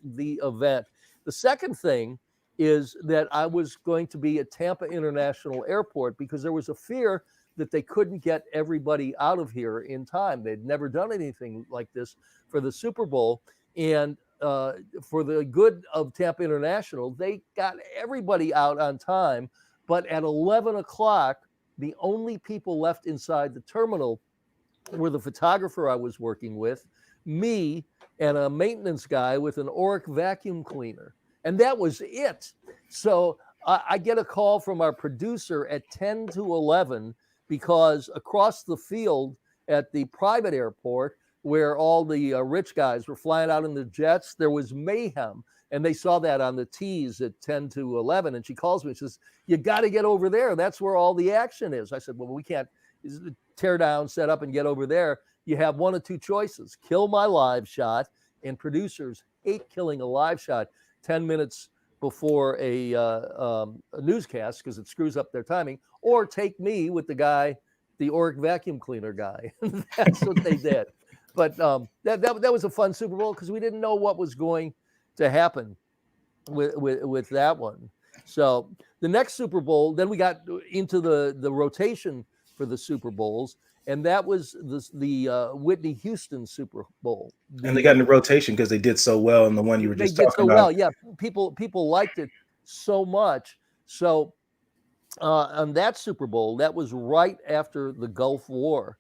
the event. The second thing is that I was going to be at Tampa International Airport because there was a fear that they couldn't get everybody out of here in time. They'd never done anything like this for the Super Bowl, and for the good of Tampa International, they got everybody out on time. But at 11 o'clock, the only people left inside the terminal were the photographer I was working with, me, and a maintenance guy with an Oric vacuum cleaner. And that was it. So I get a call from our producer at 10 to 11 because across the field at the private airport where all the rich guys were flying out in the jets, there was mayhem. And they saw that on the tees at 10 to 11. And she calls me and says, "You got to get over there. That's where all the action is." I said, "Well, we can't tear down, set up, and get over there." you have one of two choices: kill my live shot, and producers hate killing a live shot 10 minutes before a newscast because it screws up their timing, or take me with the guy, the Oric vacuum cleaner guy. That's what they did. But that was a fun Super Bowl because we didn't know what was going to happen with that one. So the next Super Bowl, then we got into the rotation for the Super Bowls, and that was the Whitney Houston Super Bowl. And they got in the rotation because they did so well in the one you were just talking about. Well, yeah. People liked it so much. So on that Super Bowl, that was right after the Gulf War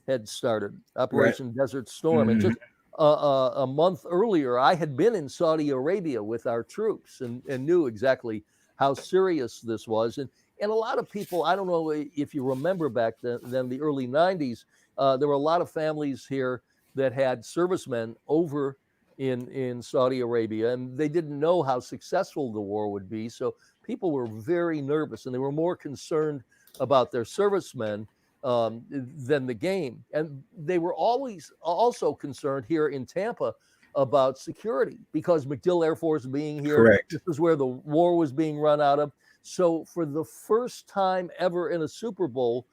had started, Operation Desert Storm. And just a month earlier, I had been in Saudi Arabia with our troops and knew exactly how serious this was. And a lot of people, I don't know if you remember back then, the early 90s, there were a lot of families here that had servicemen over in Saudi Arabia, and they didn't know how successful the war would be. So people were very nervous, and they were more concerned about their servicemen than the game. And they were always also concerned here in Tampa about security because MacDill Air Force being here. Correct. This is where the war was being run out of. So for the first time ever in a Super Bowl,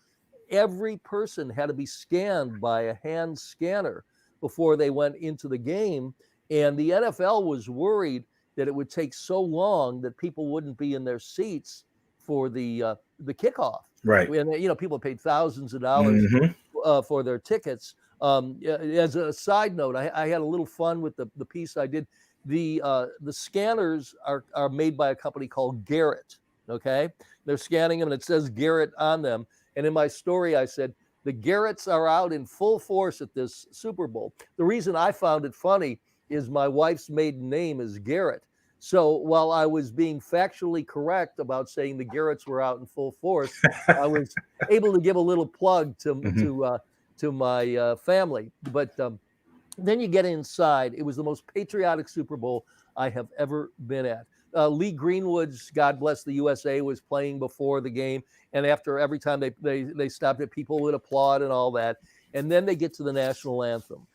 every person had to be scanned by a hand scanner before they went into the game. And the NFL was worried that it would take so long that people wouldn't be in their seats for the kickoff. Right. And, people paid thousands of dollars for their tickets. As a side note, I had a little fun with the piece I did. The scanners are made by a company called Garrett. Okay, they're scanning them and it says Garrett on them. And in my story, I said, the Garretts are out in full force at this Super Bowl. The reason I found it funny is my wife's maiden name is Garrett. So while I was being factually correct about saying the Garretts were out in full force, I was able to give a little plug to my family. But then you get inside. It was the most patriotic Super Bowl I have ever been at. Lee Greenwood's God Bless the USA was playing before the game. And after every time they stopped it, people would applaud and all that. And then they get to the national anthem.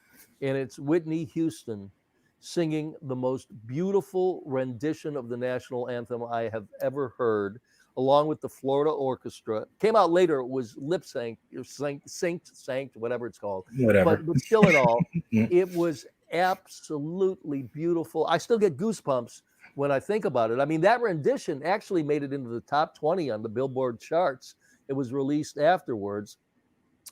And it's Whitney Houston singing the most beautiful rendition of the national anthem I have ever heard, along with the Florida Orchestra. Came out later, it was lip sync, synced, whatever it's called. Whatever. But still in all, it was absolutely beautiful. I still get goosebumps when I think about it. I mean, that rendition actually made it into the top 20 on the Billboard charts. It was released afterwards.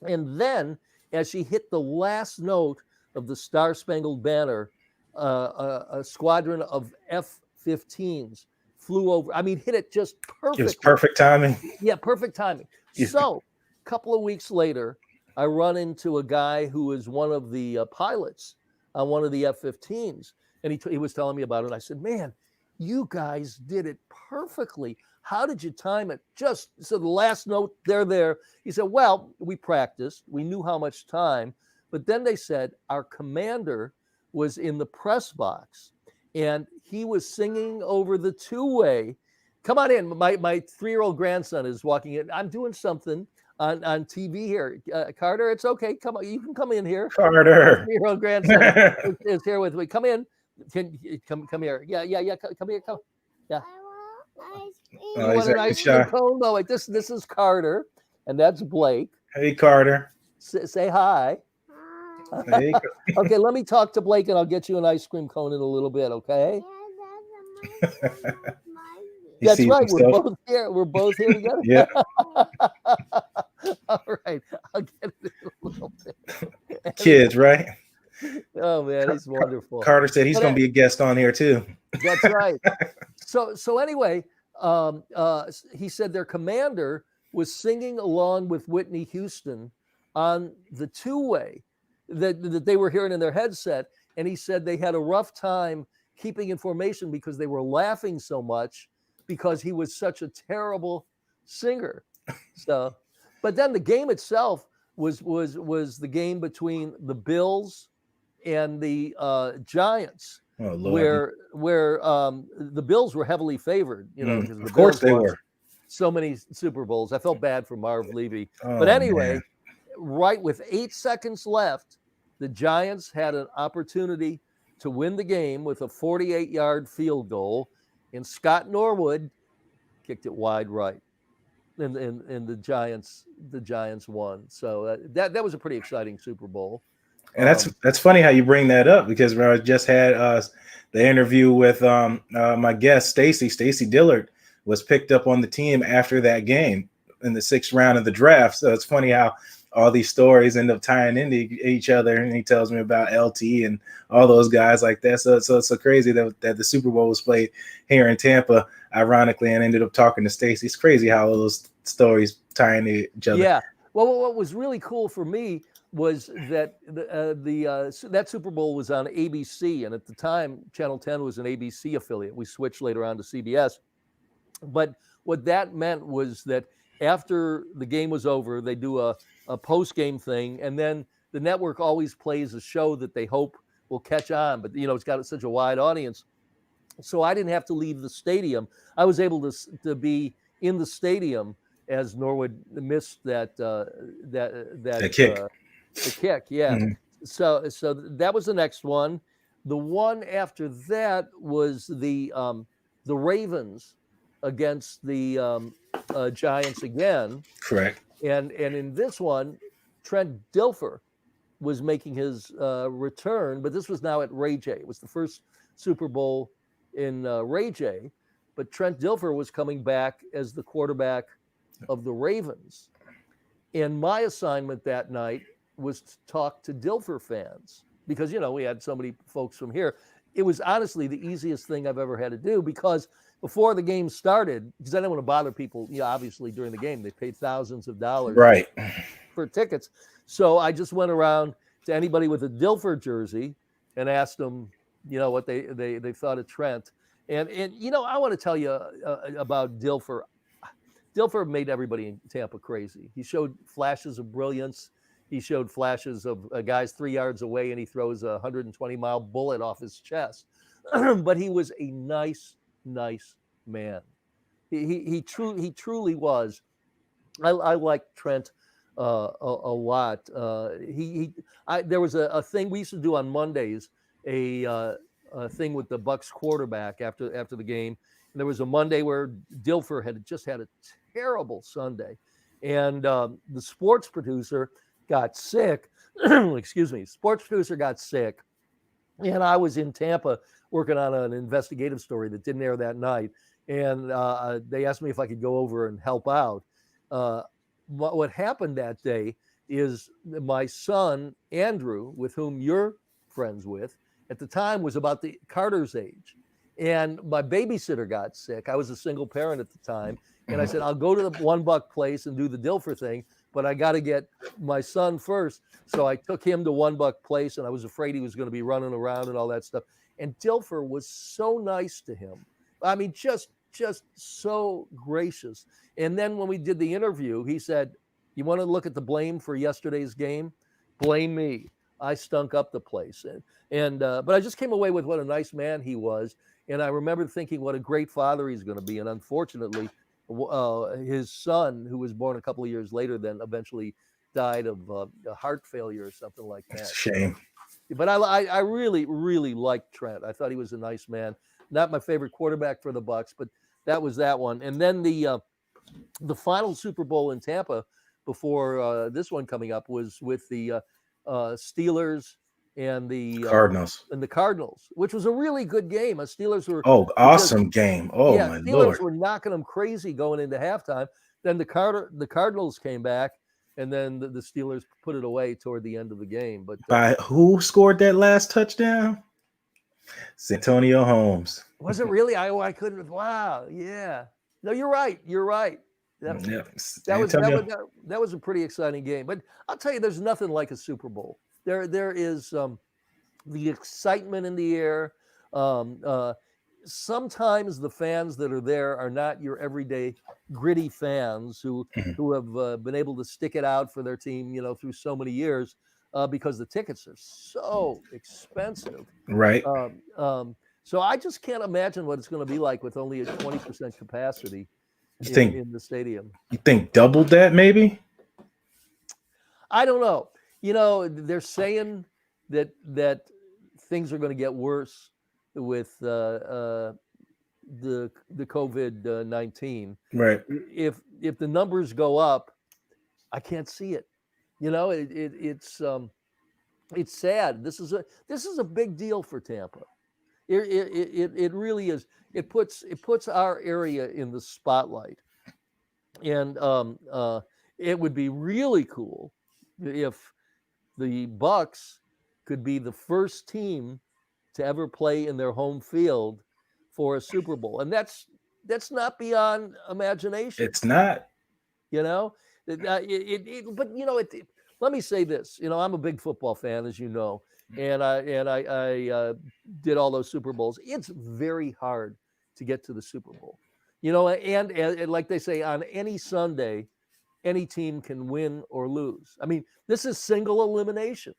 And then, as she hit the last note of the Star Spangled Banner, a squadron of F-15s flew over. I mean, hit it just perfectly. It was perfect timing. Yeah, perfect timing. Yeah. So, a couple of weeks later, I run into a guy who is one of the pilots on one of the F-15s. And he was telling me about it. And I said, man, you guys did it perfectly. How did you time it? Just so the last note, they're there. He said, well, we practiced. We knew how much time. But then they said our commander was in the press box and he was singing over the two-way. Come on in. My 3-year-old grandson is walking in. I'm doing something on TV here. Carter, it's okay. Come on. You can come in here. Carter. My 3-year-old grandson is here with me. Come in. Come here. Yeah. Come here. Come. Yeah. Oh, he's an ice cream cone? No, wait. This is Carter, and that's Blake. Hey, Carter. Say hi. Hey. Okay, let me talk to Blake, and I'll get you an ice cream cone in a little bit. Okay. That's right. We're both here together. Yeah. All right. I'll get it in a little bit. Kids, right? Oh man, he's wonderful. Carter said he's going to be a guest on here too. That's right. So anyway, he said their commander was singing along with Whitney Houston on the two-way that they were hearing in their headset, and he said they had a rough time keeping in formation because they were laughing so much because he was such a terrible singer. So, but then the game itself was the game between the Bills and the Giants, where the Bills were heavily favored. Of course they were. So many Super Bowls. I felt bad for Marv Levy, but anyway, right with 8 seconds left, the Giants had an opportunity to win the game with a 48-yard field goal, and Scott Norwood kicked it wide right, and the Giants won. So that was a pretty exciting Super Bowl. And that's funny how you bring that up, because when I just had the interview with my guest Stacey Dillard was picked up on the team after that game in the 6th round of the draft. So it's funny how all these stories end up tying into each other, and he tells me about LT and all those guys like that. So it's so crazy that the Super Bowl was played here in Tampa, ironically, and ended up talking to Stacey. It's crazy how all those stories tie into each other. Yeah. Well, what was really cool for me was that that Super Bowl was on ABC, and at the time, Channel 10 was an ABC affiliate. We switched later on to CBS. But what that meant was that after the game was over, they do a post-game thing, and then the network always plays a show that they hope will catch on, but it's got such a wide audience. So I didn't have to leave the stadium. I was able to be in the stadium as Norwood missed that kick. The kick, yeah. Mm-hmm. So that was the next one. The one after that was the Ravens against the Giants again. Correct. And in this one, Trent Dilfer was making his return, but this was now at Ray J. It was the first Super Bowl in Ray J. But Trent Dilfer was coming back as the quarterback of the Ravens. And my assignment that night was to talk to Dilfer fans because, we had so many folks from here. It was honestly the easiest thing I've ever had to do because before the game started, because I didn't want to bother people, obviously during the game, they paid thousands of dollars for tickets. So I just went around to anybody with a Dilfer jersey and asked them, what they thought of Trent. And I want to tell you about Dilfer. Dilfer made everybody in Tampa crazy. He showed flashes of brilliance. He showed flashes of a guy's 3 yards away and he throws a 120-mile bullet off his chest. But he was a nice man. He truly was. I like Trent a lot. There was a thing we used to do on Mondays, a thing with the Bucs quarterback after the game. And there was a Monday where Dilfer had just had a terrible Sunday, and the sports producer got sick. Excuse me. Sports producer got sick, and I was in Tampa working on an investigative story that didn't air that night. And they asked me if I could go over and help out. What happened that day is my son, Andrew, with whom you're friends with, at the time was about the Carter's age. And my babysitter got sick. I was a single parent at the time. And I said, I'll go to the $1 place and do the Dilfer thing, but I got to get my son first. So I took him to $1 place, and I was afraid he was going to be running around and all that stuff. And Dilfer was so nice to him. I mean, just so gracious. And then when we did the interview, he said, you want to look at the blame for yesterday's game? Blame me. I stunk up the place. But I just came away with what a nice man he was. And I remember thinking what a great father he's going to be. And unfortunately, his son, who was born a couple of years later, then eventually died of heart failure or something like that. That's a shame. But I really, really liked Trent. I thought he was a nice man. Not my favorite quarterback for the Bucs, but that was that one. And then the final Super Bowl in Tampa before this one coming up was with the Steelers and the Cardinals, which was a really good game. The Steelers were awesome game. Oh yeah, my Steelers Lord, were knocking them crazy going into halftime. Then the Cardinals came back, and then the Steelers put it away toward the end of the game. But by who scored that last touchdown? Santonio Holmes. Was it really? I couldn't. Wow. Yeah. No, you're right. That was a pretty exciting game. But I'll tell you, there's nothing like a Super Bowl. There is the excitement in the air. Sometimes the fans that are there are not your everyday gritty fans who have been able to stick it out for their team, through so many years because the tickets are so expensive. Right. So I just can't imagine what it's going to be like with only a 20% capacity in the stadium. You think double that maybe? I don't know. They're saying that things are going to get worse with the COVID-19. Right. If the numbers go up, I can't see it. It's sad. This is a big deal for Tampa. It really is. It puts our area in the spotlight, and it would be really cool if the Bucks could be the first team to ever play in their home field for a Super Bowl, and that's not beyond imagination. It's not. Let me say this. I'm a big football fan, as you know, and I did all those Super Bowls. It's very hard to get to the Super Bowl, and like they say, on any Sunday, any team can win or lose. I mean, this is single elimination.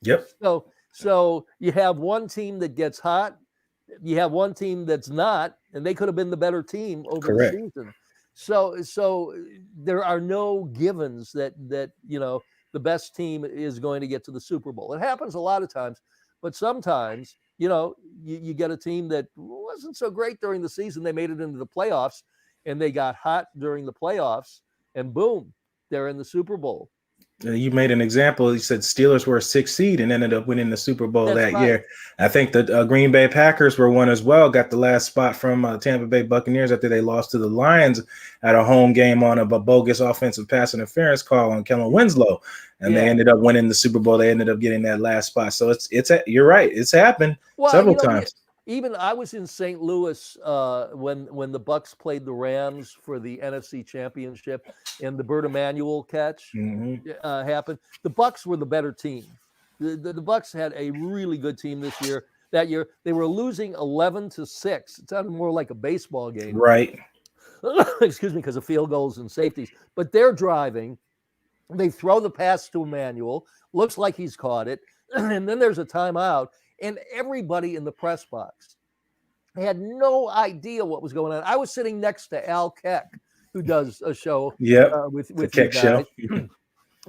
Yep. So you have one team that gets hot, you have one team that's not, and they could have been the better team over Correct. the season. So there are no givens that the best team is going to get to the Super Bowl. It happens a lot of times, but sometimes you get a team that wasn't so great during the season. They made it into the playoffs, and they got hot during the playoffs, and boom, they're in the Super Bowl. You made an example. You said Steelers were a 6th seed and ended up winning the Super Bowl that year. I think the Green Bay Packers were one as well. Got the last spot from Tampa Bay Buccaneers after they lost to the Lions at a home game on a bogus offensive pass interference call on Kellen Winslow, and they ended up winning the Super Bowl. They ended up getting that last spot. So you're right. It's happened several times. Even I was in St. Louis when the Bucks played the Rams for the NFC Championship, and the Bert Emanuel catch happened. The Bucks were the better team. The Bucks had a really good team that year. They were losing 11-6. It sounded more like a baseball game, right? Excuse me, because of field goals and safeties. But they're driving. They throw the pass to Emanuel. Looks like he's caught it, and then there's a timeout. And everybody in the press box had no idea what was going on. I was sitting next to Al Keck, who does a show with you guys. Show.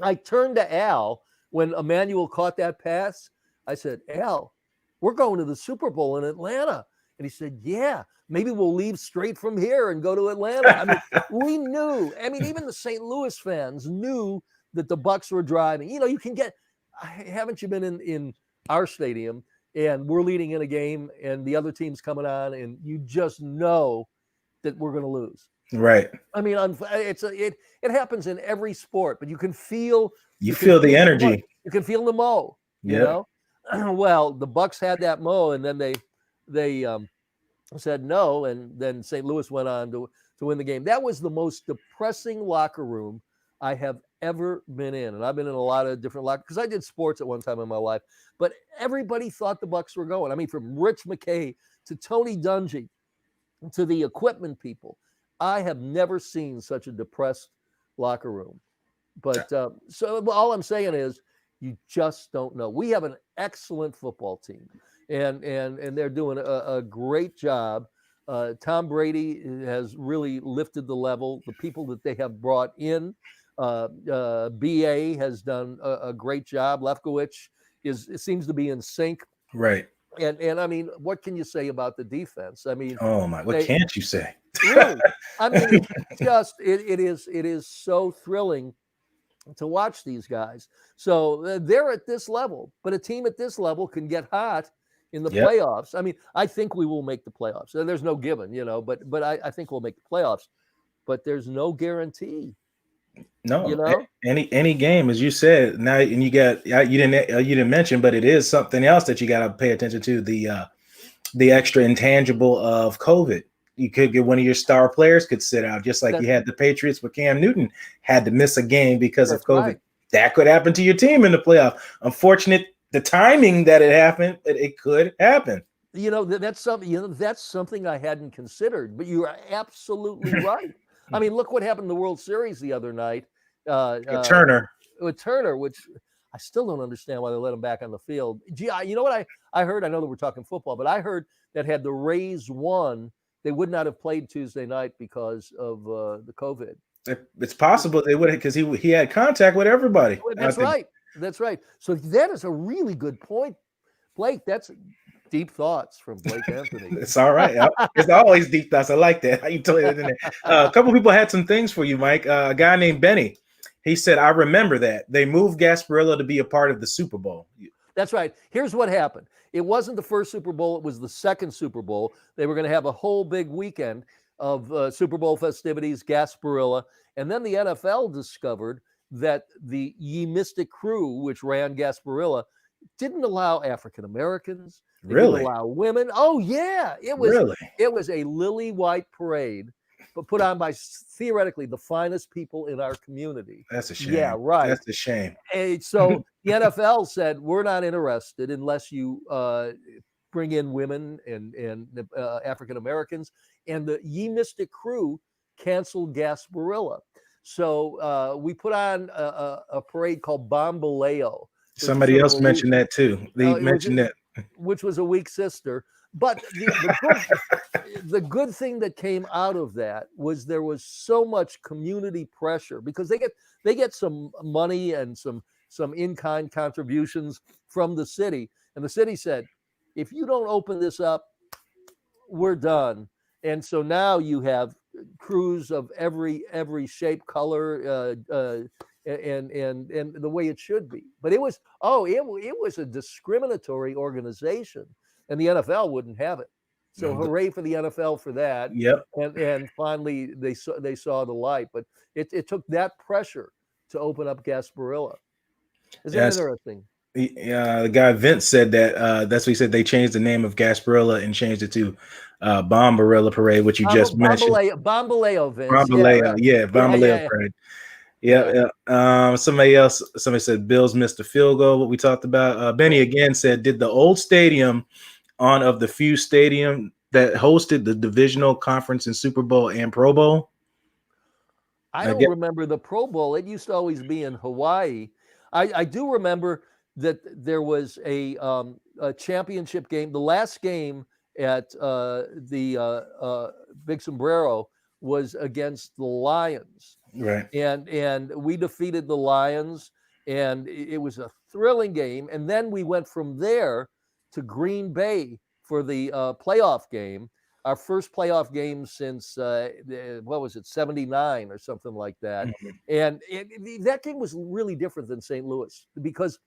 I turned to Al when Emanuel caught that pass. I said, Al, we're going to the Super Bowl in Atlanta. And he said, yeah, maybe we'll leave straight from here and go to Atlanta. I mean, we knew. I mean, even the St. Louis fans knew that the Bucks were driving. You can get – haven't you been in our stadium? And we're leading in a game, and the other team's coming on, and you just know that we're going to lose. Right. I mean, it happens in every sport, but you can feel the energy. You can feel the mo. You know. Well, the Bucks had that mo, and then they said no, and then St. Louis went on to win the game. That was the most depressing locker room I have ever been in, and I've been in a lot of different lockers because I did sports at one time in my life. But everybody thought the Bucks were going. I mean, from Rich McKay to Tony Dungy to the equipment people, I have never seen such a depressed locker room. But so all I'm saying is, you just don't know. We have an excellent football team, and they're doing a great job. Tom Brady has really lifted the level. The people that they have brought in. BA has done a great job. Lefkowitz seems to be in sync. Right. And I mean, what can you say about the defense? I mean, what can't you say? Really, I mean, it is so thrilling to watch these guys. So they're at this level, but a team at this level can get hot in the playoffs. I mean, I think we will make the playoffs. There's no given, but I think we'll make the playoffs, but there's no guarantee. No, any game, as you said. Now, and you didn't mention, but it is something else that you got to pay attention to: the extra intangible of COVID. You could get one of your star players could sit out, just like you had the Patriots with Cam Newton had to miss a game because of COVID. Right. That could happen to your team in the playoff. Unfortunate the timing that it happened, but it could happen. That's something. That's something I hadn't considered. But you are absolutely right. I mean, look what happened in the World Series the other night. Turner. With Turner, which I still don't understand why they let him back on the field. Gee, you know what I heard? I know that we're talking football, but I heard that had the Rays won, they would not have played Tuesday night because of the COVID. It's possible they would have, because he had contact with everybody. That's right. That's right. So that is a really good point, Blake. That's deep thoughts from Blake Anthony. It's all right. It's always deep thoughts. I like that. How you told it in there. A couple people had some things for you, Mike. A guy named Benny. He said, I remember that. They moved Gasparilla to be a part of the Super Bowl. That's right. Here's what happened. It wasn't the first Super Bowl. It was the second Super Bowl. They were going to have a whole big weekend of Super Bowl festivities, Gasparilla. And then the NFL discovered that the Ye Mystic Crew, which ran Gasparilla, didn't allow African Americans. Really? Didn't allow women. Oh, yeah. It was a lily white parade, but put on by theoretically the finest people in our community. That's a shame. Yeah, right. That's a shame. And so the NFL said, we're not interested unless you bring in women and African Americans. And the Ye Mystic Crew canceled Gasparilla. So we put on a parade called Bambaleo. Somebody else mentioned that too. They mentioned that. Which was a weak sister. But the good thing that came out of that was there was so much community pressure, because they get some money and some in-kind contributions from the city. And the city said, if you don't open this up, we're done. And so now you have crews of every shape, color, and the way it should be. But it was a discriminatory organization, and the NFL wouldn't have it. So hooray for the NFL for that. Yep. And finally they saw the light. But it took that pressure to open up Gasparilla. Isn't that interesting? The guy Vince said that that's what he said. They changed the name of Gasparilla and changed it to Bombarilla Parade, which you just mentioned. Bambaleo, Vince. Bambaleo, Bambaleo Parade. Yeah. Somebody said Bills missed a field goal, what we talked about. Benny again said, did the old stadium on of the few stadium that hosted the divisional conference and Super Bowl and Pro Bowl? I don't remember the Pro Bowl. It used to always be in Hawaii. I do remember that there was a championship game. The last game at the Big Sombrero was against the Lions. Right. And we defeated the Lions, and it was a thrilling game. And then we went from there to Green Bay for the playoff game, our first playoff game since, 79 or something like that. Mm-hmm. And that game was really different than St. Louis, because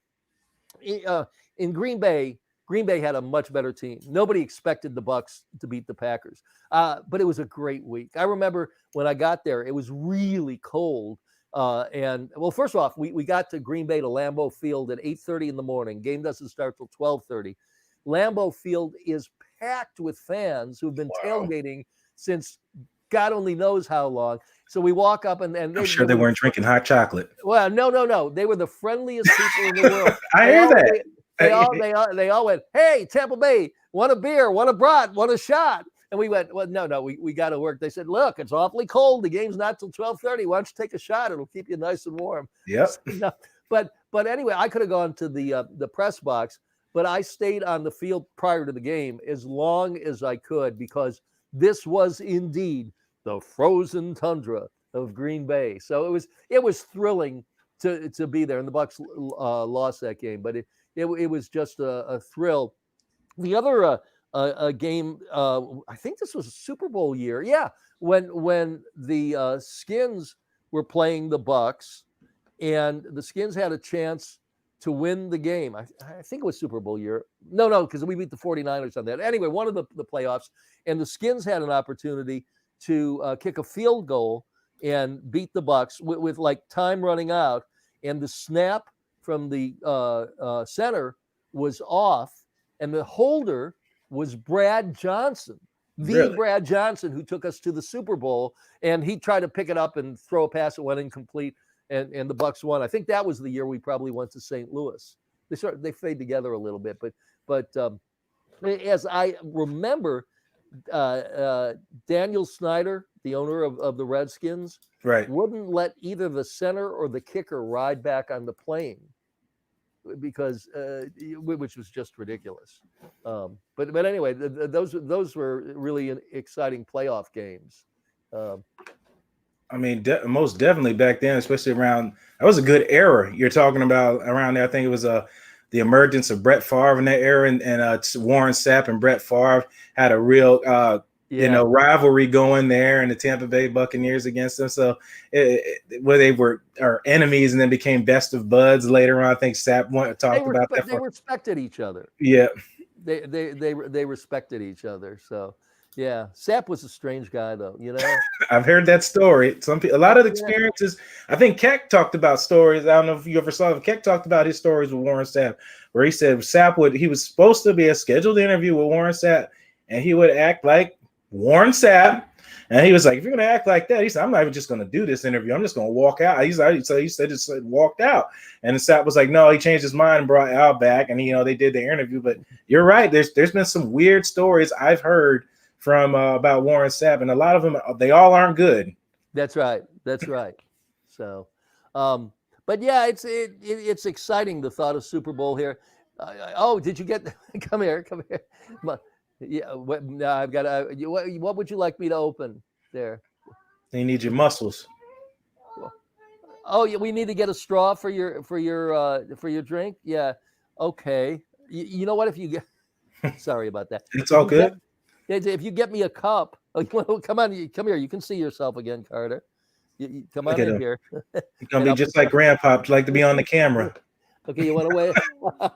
in Green Bay had a much better team. Nobody expected the Bucs to beat the Packers, but it was a great week. I remember when I got there, it was really cold. First off, we got to Green Bay to Lambeau Field at 8:30 in the morning. Game doesn't start till 12:30. Lambeau Field is packed with fans who've been tailgating since God only knows how long. So we walk up and I'm sure they weren't drinking hot chocolate. Well, no. They were the friendliest people in the world. I hear that. They all went, hey, Tampa Bay, want a beer, want a brat, want a shot? And we went, well, no, we got to work. They said, look, it's awfully cold. The game's not till 12:30. Why don't you take a shot? It'll keep you nice and warm. Yep. But anyway, I could have gone to the press box, but I stayed on the field prior to the game as long as I could, because this was indeed the frozen tundra of Green Bay. So it was thrilling to be there. And the Bucs lost that game, but it was just a thrill. The other game, I think this was a Super Bowl year. Yeah, when the Skins were playing the Bucs, and the Skins had a chance to win the game. I think it was Super Bowl year. No, because we beat the 49ers on that. Anyway, one of the playoffs, and the Skins had an opportunity to kick a field goal and beat the Bucs with like time running out, and the snap from the center was off, and the holder was Brad Johnson, Brad Johnson, who took us to the Super Bowl, and he tried to pick it up and throw a pass that went incomplete, and the Bucs won. I think that was the year we probably went to St. Louis. They fade together a little bit, but as I remember, Daniel Snyder, the owner of the Redskins, right, wouldn't let either the center or the kicker ride back on the plane, because which was just ridiculous. But anyway, those were really exciting playoff games. I mean, most definitely back then, especially around that was a good era. You're talking about around there. I think it was the emergence of Brett Favre in that era, and Warren Sapp and Brett Favre had a real rivalry going there, and the Tampa Bay Buccaneers against them. So where they were enemies and then became best of buds later on. I think Sapp talked about that. They respected each other. Yeah, they respected each other. So. Yeah, Sapp was a strange guy, though. You know, I've heard that story. A lot of the experiences. I think Keck talked about stories. I don't know if you ever saw them. Keck talked about his stories with Warren Sapp, where he said he was supposed to be a scheduled interview with Warren Sapp, and he would act like Warren Sapp, and he was like, "If you're going to act like that," he said, "I'm not even just going to do this interview. I'm just going to walk out." He said walked out, and Sapp was like, "No," he changed his mind and brought Al back, and they did the interview. But you're right. There's been some weird stories I've heard from about Warren Sapp, and a lot of them, they all aren't good. That's right. So, but yeah, it's exciting, the thought of Super Bowl here. Did you get? Come here. Yeah, I've got. What would you like me to open there? They need your muscles. Oh, yeah, we need to get a straw for your drink. Yeah, okay. You know what? If you get, sorry about that. It's all good. If you get me a cup, come on, come here. You can see yourself again, Carter. Come on in here. You're gonna be just like Grandpa, like to be on the camera. Okay, you want to wait? All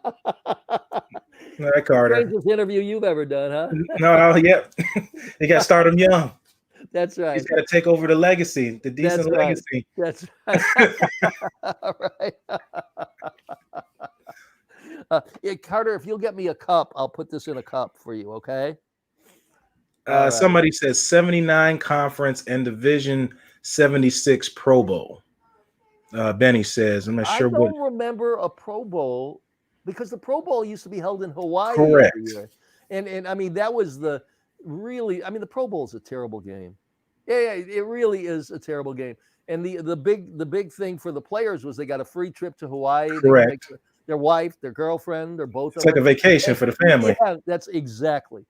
right, Carter. Strangest interview you've ever done, huh? No, yep. You got to start him young. That's right. He's got to take over the legacy, the Deeson legacy. That's right. All right. Carter, if you'll get me a cup, I'll put this in a cup for you, okay? Right. Somebody says 79 conference and division 76 Pro Bowl. Benny says, I'm not sure. I don't remember a Pro Bowl because the Pro Bowl used to be held in Hawaii. Correct. Every year. And I mean, that was the Pro Bowl is a terrible game. Yeah, it really is a terrible game. And the big thing for the players was they got a free trip to Hawaii. Correct. Their wife, their girlfriend, or both. It's like a vacation for the family. Yeah, that's exactly.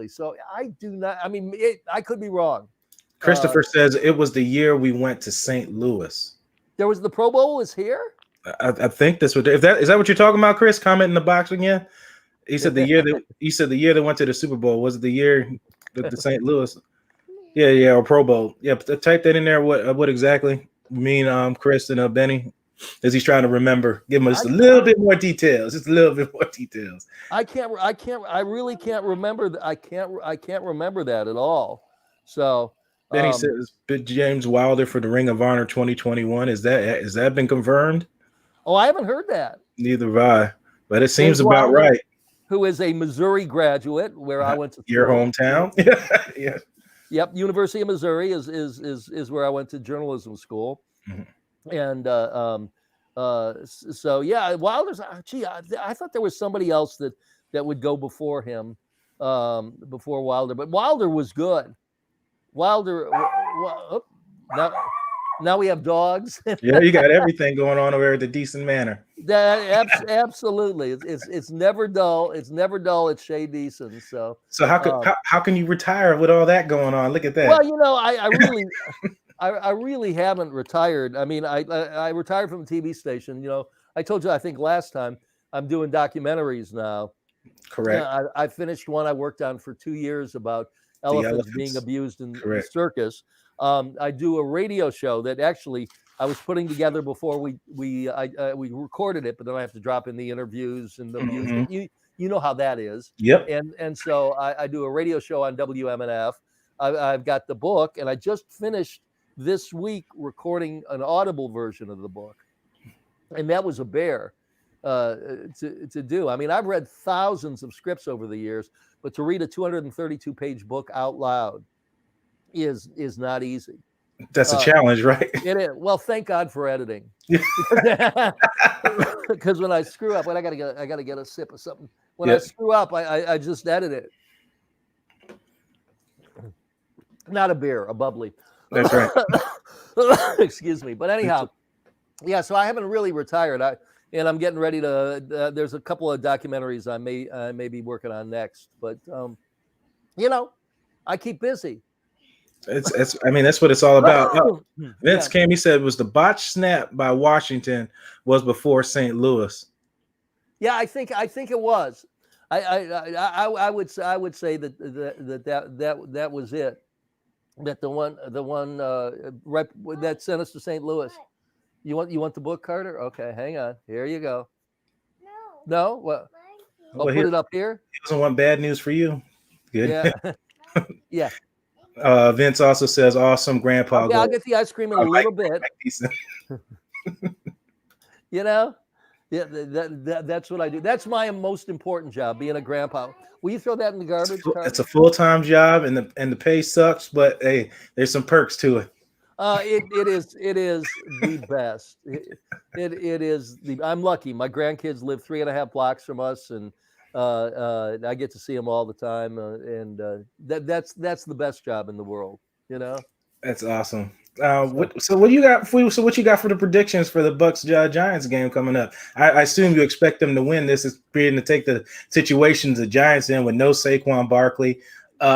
So I do not. I mean, I could be wrong. Christopher says it was the year we went to St. Louis. There was the Pro Bowl was here. I think this would. Is that what you're talking about, Chris? Comment in the box again. He said the year they went to the Super Bowl. Was it the year the St. Louis? Yeah, or Pro Bowl. Yeah, type that in there. What exactly mean, Chris and Benny? As he's trying to remember, give us a little bit more details. Just a little bit more details. I really can't remember. I can't remember that at all. So Benny says James Wilder for the Ring of Honor 2021. Has that been confirmed? Oh, I haven't heard that. Neither have I, but it seems about right. Who is a Missouri graduate, where I went to school. Your hometown? Yeah. Yep, University of Missouri is where I went to journalism school. Mm-hmm. And so yeah, Wilder's. I thought there was somebody else that would go before him, before Wilder. But Wilder was good. Wilder. Now we have dogs. Yeah, you got everything going on over at the Deeson Manor. Absolutely, it's never dull. It's never dull at Shea Deeson. So how can you retire with all that going on? Look at that. Well, I really haven't retired. I mean, I retired from a TV station. I told you, I think last time, I'm doing documentaries now. Correct. I finished one I worked on for 2 years about elephants being abused in the circus. I do a radio show that actually I was putting together before we recorded it, but then I have to drop in the interviews and the music. You know how that is. Yep. And so I do a radio show on WMNF. I've got the book, and I just finished this week recording an audible version of the book, and that was a bear to do. I mean, I've read thousands of scripts over the years, but to read a 232-page book out loud is not easy. That's a challenge, right? It is. Well, thank God for editing, because when I screw up, I gotta get a sip of something. When I screw up, I just edit it. Not a beer, a bubbly. That's right. Excuse me. But anyhow, yeah, so I haven't really retired. And I'm getting ready to, there's a couple of documentaries I may be working on next. But, I keep busy. I mean, that's what it's all about. Oh, Vince Yeah. came. He said it was the botched snap by Washington was before St. Louis. Yeah, I think it was. I would say that was it. That the one right that sent us to St. Louis. You want the book, Carter? Okay, hang on. Here you go. No, what? I'll put it up here. He doesn't want bad news for you. Good. Yeah, yeah. Vince also says, "Awesome, Grandpa." Okay, I'll get the ice cream in a little bit. You know, yeah, that's what I do. That's my most important job, being a grandpa. Will you throw that in the garbage? It's a full-time job, and the pay sucks, but hey, there's some perks to it. It is the best. It is the. I'm lucky. My grandkids live 3.5 blocks from us, and I get to see them all the time. That's the best job in the world. You know. That's awesome. What you got for the predictions for the Bucks Giants game coming up? I assume you expect them to win. This is being to take the situations the Giants in with no Saquon Barkley.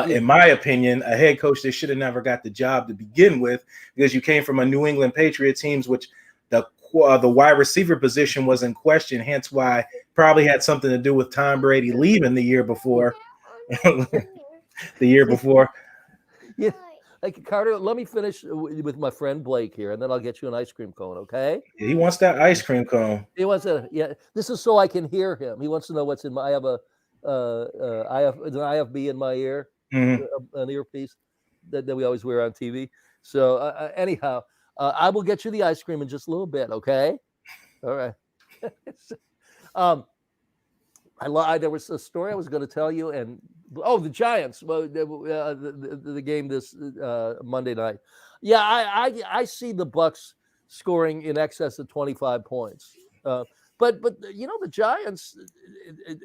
In my opinion, a head coach that should have never got the job to begin with, because you came from a New England Patriot teams, which the wide receiver position was in question. Hence why probably had something to do with Tom Brady leaving the year before. Yeah. Like, Carter, let me finish with my friend Blake here, and then I'll get you an ice cream cone, okay? Yeah, he wants that ice cream cone. He wants yeah. This is so I can hear him. He wants to know what's in my. I have an IFB in my ear, an earpiece that we always wear on TV. So anyhow, I will get you the ice cream in just a little bit, okay? All right. There was a story I was going to tell you, and the Giants, the game this Monday night. Yeah, I see the Bucks scoring in excess of 25 points. But the Giants,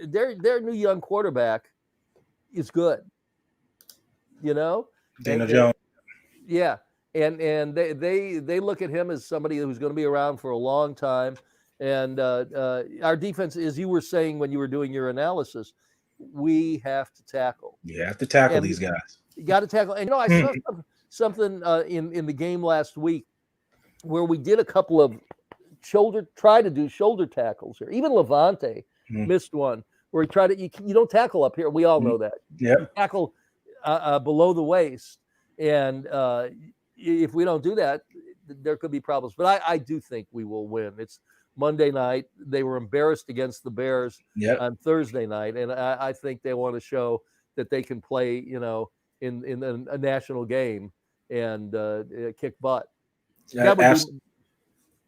their new young quarterback is good. Daniel Jones. Yeah, and they look at him as somebody who's going to be around for a long time. And our defense, as you were saying when you were doing your analysis, we have to tackle. You have to tackle these guys. You got to tackle. And I saw something in the game last week where we did a couple of shoulder tackles here. Even Levante missed one where he tried to. You don't tackle up here. We all know that. Yeah. You tackle below the waist, and if we don't do that, there could be problems. But I do think we will win. It's Monday night. They were embarrassed against the Bears on Thursday night, and I think they want to show that they can play, in a national game and kick butt.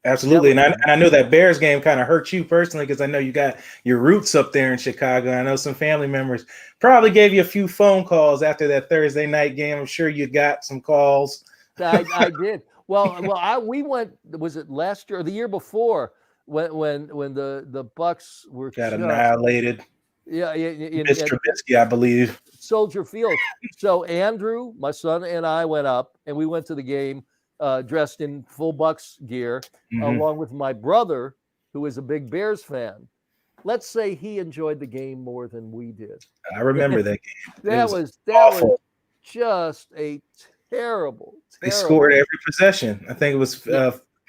Absolutely, and I know that Bears game kind of hurt you personally, because I know you got your roots up there in Chicago. I know some family members probably gave you a few phone calls after that Thursday night game. I'm sure you got some calls. I did. We went. Was it last year or the year before? When the Bucks were got annihilated. Yeah, Mr. Trubisky, I believe. Soldier Field. So Andrew, my son, and I went up, and we went to the game dressed in full Bucks gear, along with my brother, who is a big Bears fan. Let's say he enjoyed the game more than we did. I remember that game. That was just a terrible. They scored every possession. I think it was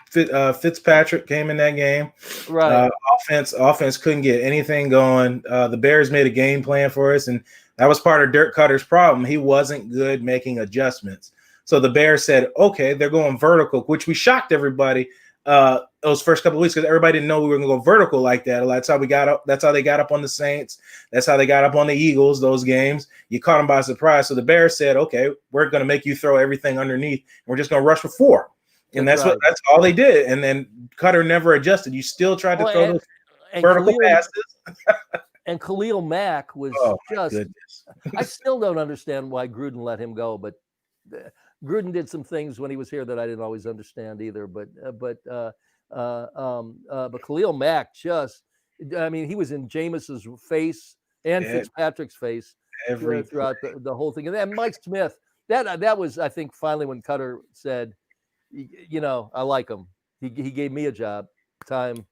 Fitzpatrick came in that game. Right. Offense couldn't get anything going. The Bears made a game plan for us, and that was part of Dirk Cutter's problem. He wasn't good making adjustments. So the Bears said, okay, they're going vertical, which we shocked everybody those first couple of weeks, because everybody didn't know we were going to go vertical like that. That's how we got up. That's how they got up on the Saints. That's how they got up on the Eagles, those games. You caught them by surprise. So the Bears said, okay, we're going to make you throw everything underneath. And we're just going to rush for 4. And that's all they did. And then Cutter never adjusted. You still tried to throw those vertical passes. And Khalil Mack was I still don't understand why Gruden let him go, but Gruden did some things when he was here that I didn't always understand either. But Khalil Mack he was in Jameis's face and Fitzpatrick's face throughout the whole thing. And then Mike Smith, that was, I think, finally when Cutter said, I like him. He gave me a job. Time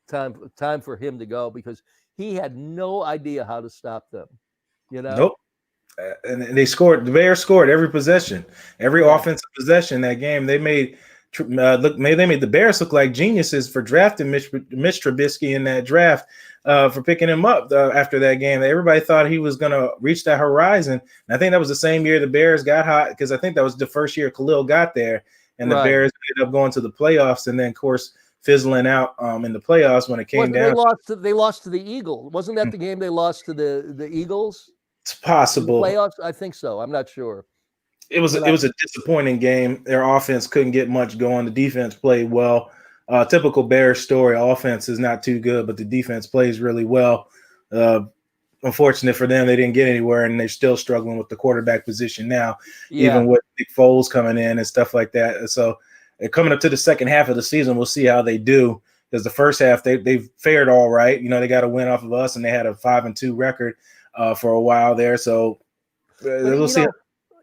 for him to go, because he had no idea how to stop them. Nope. and they scored. The Bears scored every possession, every offensive possession that game. They made they made the Bears look like geniuses for drafting Mitch Trubisky in that draft, for picking him up after that game. Everybody thought he was going to reach that horizon. And I think that was the same year the Bears got hot, because I think that was the first year Khalil got there, and the Bears ended up going to the playoffs, and then of course fizzling out in the playoffs when it came down. They lost to the Eagles. Wasn't that the game they lost to the Eagles? It's possible. Playoffs? I think so. I'm not sure. It was a disappointing game. Their offense couldn't get much going. The defense played well. Typical Bears story. Offense is not too good, but the defense plays really well. Unfortunate for them, they didn't get anywhere, and they're still struggling with the quarterback position now, even with Nick Foles coming in and stuff like that. So coming up to the second half of the season, we'll see how they do, because the first half they've fared all right. They got a win off of us, and they had a 5-2 record for a while there. So we'll see.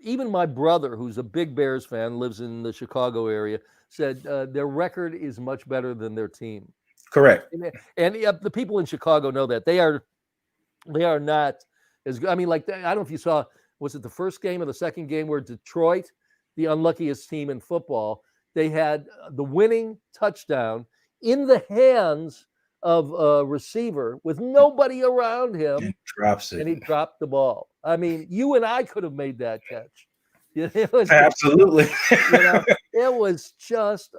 Even my brother, who's a big Bears fan, lives in the Chicago area, said their record is much better than their team. Correct. And the people in Chicago know that. They are not as good. I mean, like, I don't know if you saw, was it the first game or the second game where Detroit, the unluckiest team in football, they had the winning touchdown in the hands of a receiver with nobody around him, and he dropped the ball. I mean, you and I could have made that catch. Absolutely. It was just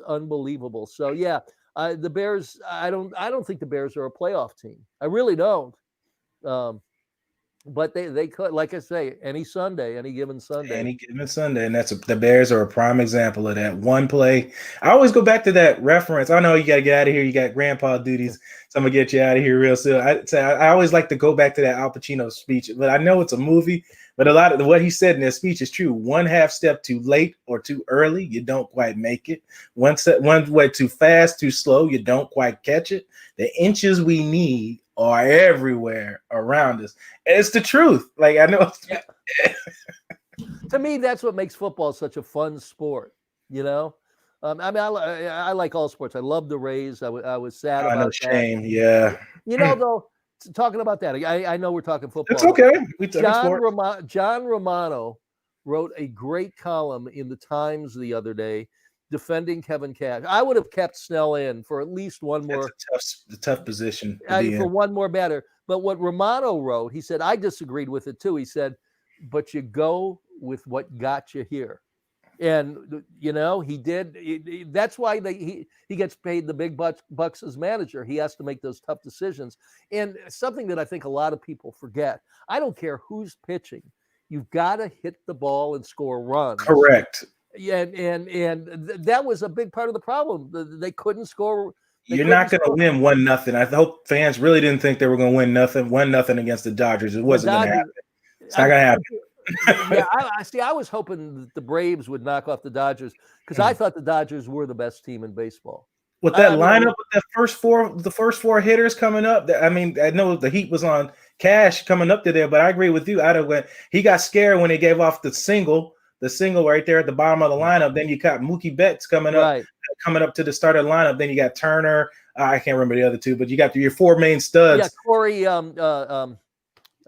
unbelievable. So yeah, the Bears. I don't think the Bears are a playoff team. I really don't. But they could, like I say, any given Sunday. And the Bears are a prime example of that. One play. I always go back to that reference. I know you got to get out of here. You got grandpa duties, so I'm gonna get you out of here real soon. I always like to go back to that Al Pacino speech, but I know it's a movie. But a lot of what he said in that speech is true. One half step too late or too early, you don't quite make it. One way too fast, too slow, you don't quite catch it. The inches we need are everywhere around us. And it's the truth. Like, I know. To me, that's what makes football such a fun sport. I mean, I like all sports. I love the Rays. I was sad about that. Shame. Yeah. Though, talking about that, I know we're talking football. It's okay. John Romano wrote a great column in the Times the other day defending Kevin Cash. I would have kept Snell in for at least one more. It's a tough position for one more batter. But what Romano wrote, he said, I disagreed with it too. He said, but you go with what got you here. And, he did. That's why he gets paid the big bucks as manager. He has to make those tough decisions. And something that I think a lot of people forget, I don't care who's pitching. You've got to hit the ball and score runs. Correct. Yeah, and that was a big part of the problem. They couldn't score. You're not going to win 1-0. I hope fans really didn't think they were going to win 1-0 against the Dodgers. It wasn't going to happen. It's not going to happen. I was hoping that the Braves would knock off the Dodgers, because I thought the Dodgers were the best team in baseball. With that lineup, with the first four hitters coming up, I mean, I know the heat was on Cash coming up to there, but I agree with you. He got scared when they gave off the single right there at the bottom of the lineup. Then you got Mookie Betts coming up to the start of the lineup. Then you got Turner. I can't remember the other two, but you got your four main studs. Yeah, Corey.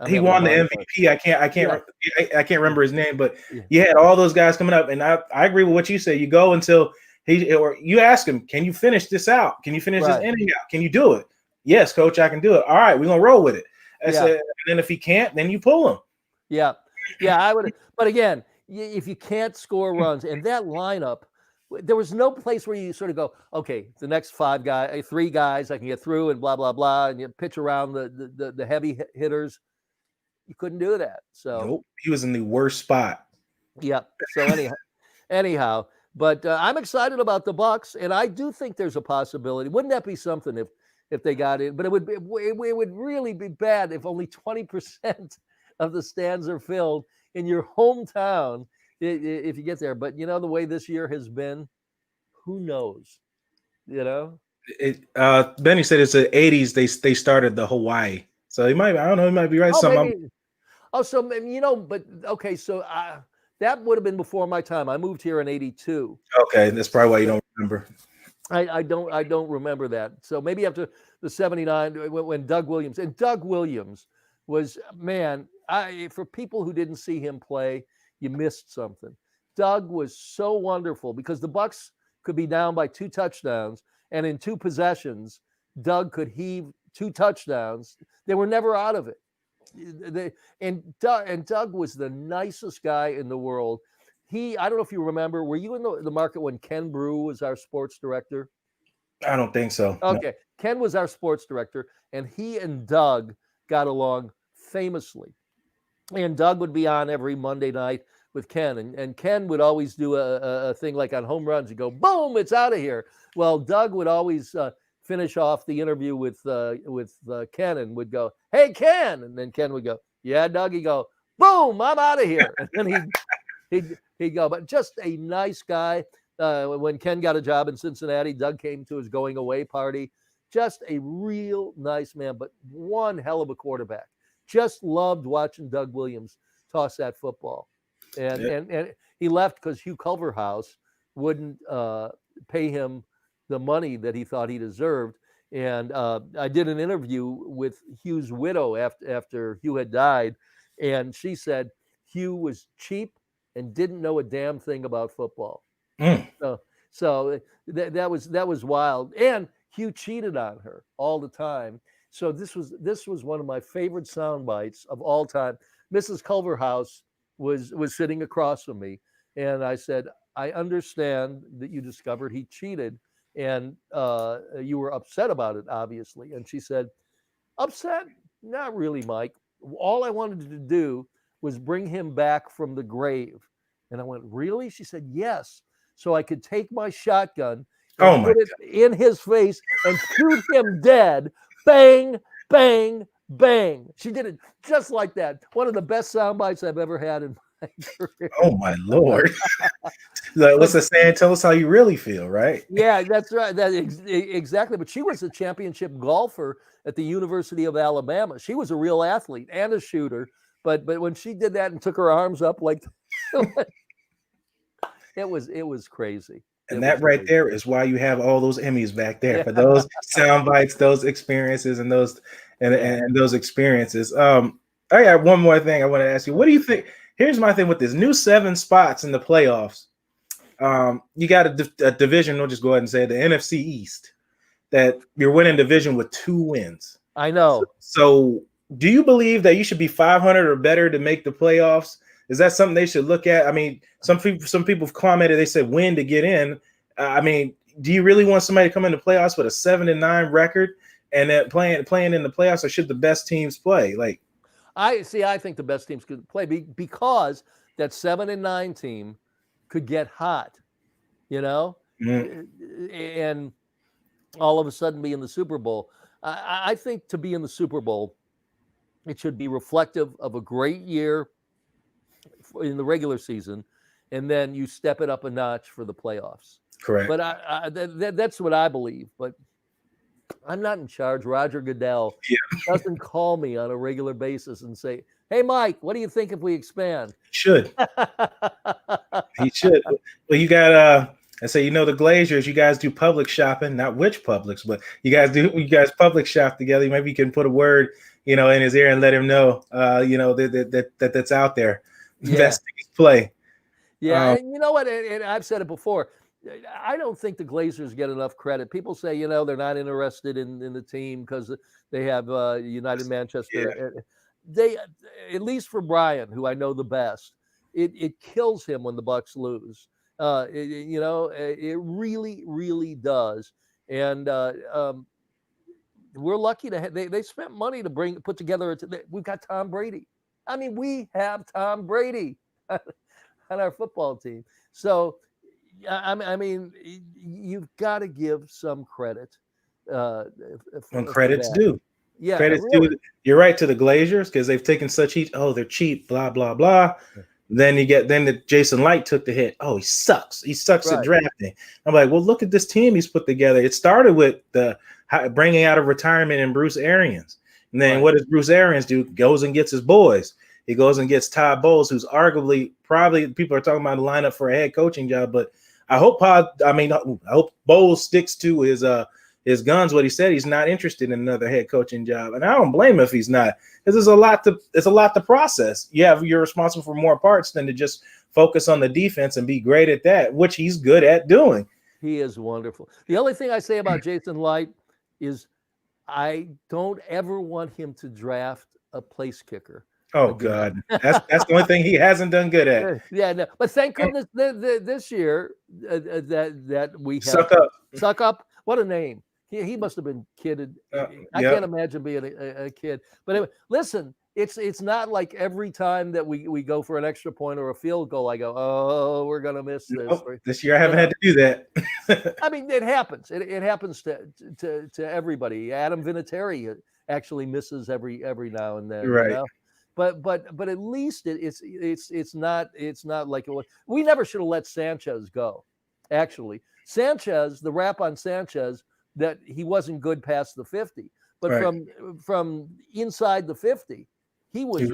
He won the MVP. I can't remember his name, but you had all those guys coming up, and I agree with what you say. You go until you ask him, can you finish this out? Can you finish this inning out? Can you do it? Yes, coach, I can do it. All right, we're gonna roll with it. And then if he can't, then you pull him. Yeah, I would. But again, if you can't score runs, and that lineup, there was no place where you sort of go, okay, the next three guys I can get through, and blah blah blah, and you pitch around the heavy hitters. You couldn't do that. So nope, he was in the worst spot. Yeah. So anyhow, but I'm excited about the Bucks, and I do think there's a possibility. Wouldn't that be something if they got in? But it would really be bad if only 20% of the stands are filled in your hometown if you get there. But the way this year has been, who knows? Benny said it's the 80s. They started the Hawaii. So he might be right. But okay, so that would have been before my time. I moved here in 82. Okay, that's probably why you don't remember. I don't remember that. So maybe after the 79 when Doug Williams was, man, for people who didn't see him play, you missed something. Doug was so wonderful because the Bucs could be down by 2 touchdowns, and in 2 possessions, Doug could heave 2 touchdowns. They were never out of it. Doug was the nicest guy in the world. I don't know if you remember, were you in the market when Ken Brew was our sports director? I don't think so. Okay. No. Ken was our sports director, and he and Doug got along famously. And Doug would be on every Monday night with Ken, and Ken would always do a thing like on home runs. You go, boom, it's out of here. Well, Doug would always finish off the interview with Ken and would go, hey, Ken. And then Ken would go, yeah, Doug. He'd go, boom, I'm out of here. And then he'd go, but just a nice guy. When Ken got a job in Cincinnati, Doug came to his going away party. Just a real nice man, but one hell of a quarterback. Just loved watching Doug Williams toss that football. And he left because Hugh Culverhouse wouldn't pay him the money that he thought he deserved. And I did an interview with Hugh's widow after Hugh had died, and she said Hugh was cheap and didn't know a damn thing about football. So that was wild. And Hugh cheated on her all the time. So this was one of my favorite sound bites of all time. Mrs. Culverhouse was sitting across from me, and I said, I understand that you discovered he cheated, and you were upset about it, obviously. And she said, upset? Not really, Mike. All I wanted to do was bring him back from the grave. And I went, really? She said, yes. So I could take my shotgun and put it in his face and shoot him dead. Bang, bang, bang. She did it just like that. One of the best sound bites I've ever had in my career. Oh, my Lord. What's the saying? Tell us how you really feel, right? Yeah, that's right. Exactly. But she was a championship golfer at the University of Alabama. She was a real athlete and a shooter. But when she did that and took her arms up like it was crazy. And that right there is why you have all those Emmys back there for those sound bites, those experiences, and those experiences. I got one more thing I want to ask you. What do you think? Here's my thing with this new 7 spots in the playoffs. You got a division. We'll just go ahead and say it, the NFC East, that you're winning division with 2 wins. I know. So do you believe that you should be 500 or better to make the playoffs? Is that something they should look at? I mean, some people have commented, they said win to get in. I mean, do you really want somebody to come into playoffs with a 7-9 record and then playing in the playoffs, or should the best teams play? Like, I think the best teams could play because that 7-9 team could get hot, and all of a sudden be in the Super Bowl. I think to be in the Super Bowl, it should be reflective of a great year in the regular season, and then you step it up a notch for the playoffs. Correct. But that's what I believe. But I'm not in charge. Roger Goodell doesn't call me on a regular basis and say, hey, Mike, what do you think if we expand? He should. He should. Well, you got and so the Glazers, you guys do public shopping, not which Publix, but you guys public shop together. Maybe you can put a word, in his ear and let him know, that's out there. Yeah. Best things play. Yeah, and you know what? And I've said it before. I don't think the Glazers get enough credit. People say, they're not interested in the team because they have United Manchester. Yeah. They, at least for Brian, who I know the best, it kills him when the Bucs lose. It really, really does. And we're lucky to have. They spent money to put together. We've got Tom Brady. I mean, we have Tom Brady on our football team. So, I mean, you've got to give some credit. When credit's due. Yeah, credit's due. You're right, to the Glazers, because they've taken such heat. Oh, they're cheap. Blah blah blah. Then the Jason Light took the hit. Oh, he sucks. He sucks at drafting. I'm like, well, look at this team he's put together. It started with the bringing out of retirement and Bruce Arians. And then what does Bruce Arians do? Goes and gets his boys. He goes and gets Todd Bowles, who's probably people are talking about a lineup for a head coaching job. But I hope Bowles sticks to his his guns. What he said, he's not interested in another head coaching job, and I don't blame him if he's not, because it's a lot to process. You're responsible for more parts than to just focus on the defense and be great at that, which he's good at doing. He is wonderful. The only thing I say about Jason Light is I don't ever want him to draft a place kicker. Oh God, that's the only thing he hasn't done good at. Yeah, no. But thank goodness this year that we have Suck up. What a name! He must have been kidded. I can't imagine being a kid. But anyway, listen, it's not like every time that we go for an extra point or a field goal, I go, oh, we're gonna miss this. Nope, this year I haven't had to do that. I mean, it happens. It happens to everybody. Adam Vinatieri actually misses every now and then. Right. You know? But at least it's not like it was. We never should have let Sanchez go. Actually, Sanchez, the rap on Sanchez that he wasn't good past the 50, but right. from inside the 50, he was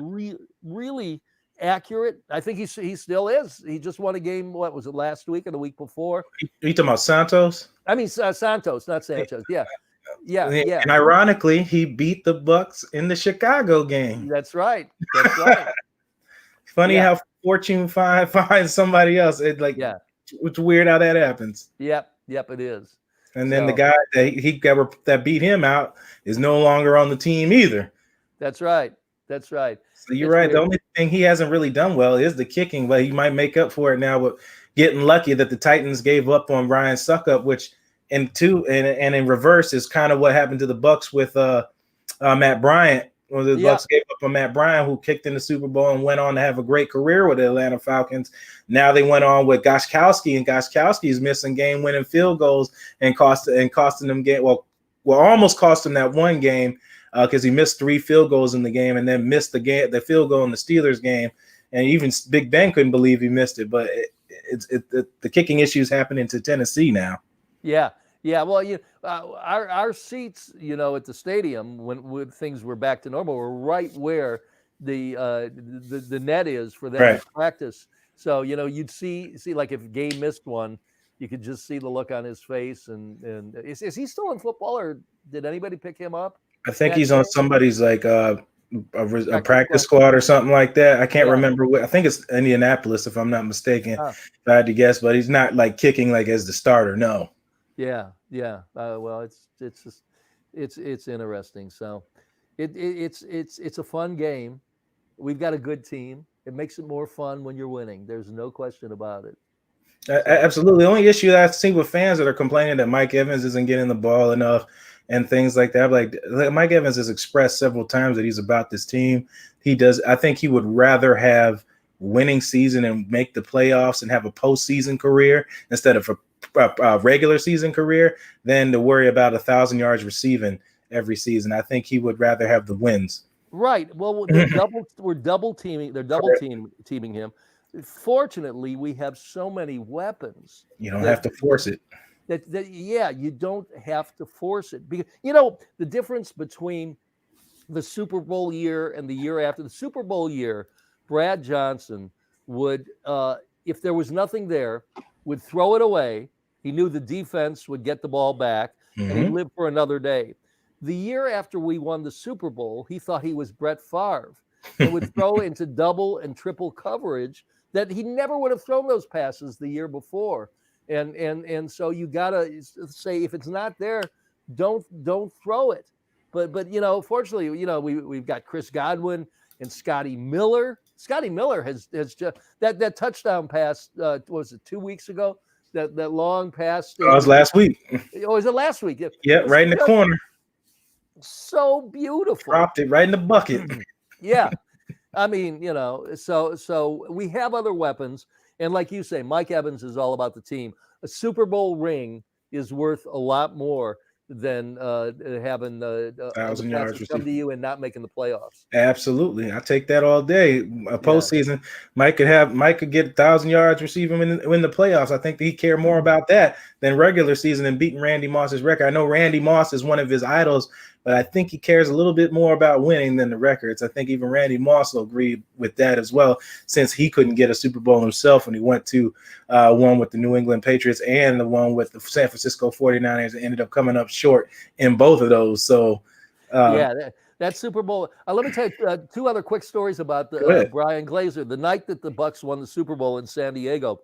really accurate. I think he still is. He just won a game. What was it, last week or the week before? You talking about Santos? I mean Santos, not Sanchez. Yeah. And ironically, he beat the Bucks in the Chicago game. That's right. Funny how fortune finds somebody else. It's weird how that happens. Yep, it is. And then the guy that beat him out is no longer on the team either. That's right. So you're right. Weird. The only thing he hasn't really done well is the kicking, but he might make up for it now with getting lucky that the Titans gave up on Ryan Suckup, which and in reverse is kind of what happened to the Bucks with Matt Bryant. Well, the Bucks gave up on Matt Bryant, who kicked in the Super Bowl and went on to have a great career with the Atlanta Falcons. Now they went on with Gostkowski, and Gostkowski is missing game-winning field goals and costing them game. Well, almost cost him that one game because he missed 3 field goals in the game, and then missed the field goal in the Steelers game. And even Big Ben couldn't believe he missed it. But the kicking issues happening to Tennessee now. Yeah. Well, our seats, at the stadium when things were back to normal were right where the net is for them to practice. So you'd see like if Gay missed one, you could just see the look on his face. And is he still in football, or did anybody pick him up? I think he's on somebody's like a practice squad or something like that. I can't remember what. I think it's Indianapolis, if I'm not mistaken. If I had to guess, but he's not like kicking like as the starter. No. Yeah. Well, it's interesting. So it's a fun game. We've got a good team. It makes it more fun when you're winning. There's no question about it. Absolutely. The only issue that I see with fans that are complaining that Mike Evans isn't getting the ball enough and things like that. Like Mike Evans has expressed several times that he's about this team. He does. I think he would rather have winning season and make the playoffs and have a postseason career instead of a regular season career than to worry about 1,000 yards receiving every season. I think he would rather have the wins. Right. Well, we're double teaming. They're double teaming him. Fortunately, we have so many weapons. You don't have to force it. You don't have to force it. Because the difference between the Super Bowl year and the year after. The Super Bowl year, Brad Johnson would, if there was nothing there, would throw it away. He knew the defense would get the ball back, and he'd live for another day. The year after we won the Super Bowl, he thought he was Brett Favre and would throw into double and triple coverage that he never would have thrown those passes the year before. And so you gotta say, if it's not there, don't throw it. But fortunately, we've got Chris Godwin and Scotty Miller. Scotty Miller has just that touchdown pass. What was it, 2 weeks ago? That long pass. It was last week. Oh, was it last week? Yeah, right in the corner. So beautiful. Dropped it right in the bucket. Yeah. I mean, so we have other weapons. And like you say, Mike Evans is all about the team. A Super Bowl ring is worth a lot more than having 1,000 yards come to you and not making the playoffs. Absolutely, I take that all day. A postseason, Mike could get 1,000 yards receiving in the playoffs. I think he cared more about that than regular season and beating Randy Moss's record. I know Randy Moss is one of his idols, but I think he cares a little bit more about winning than the records. I think even Randy Moss will agree with that as well, since he couldn't get a Super Bowl himself when he went to one with the New England Patriots and the one with the San Francisco 49ers, and ended up coming up short in both of those. So that Super Bowl. Let me tell you two other quick stories about the Brian Glazer. The night that the Bucs won the Super Bowl in San Diego,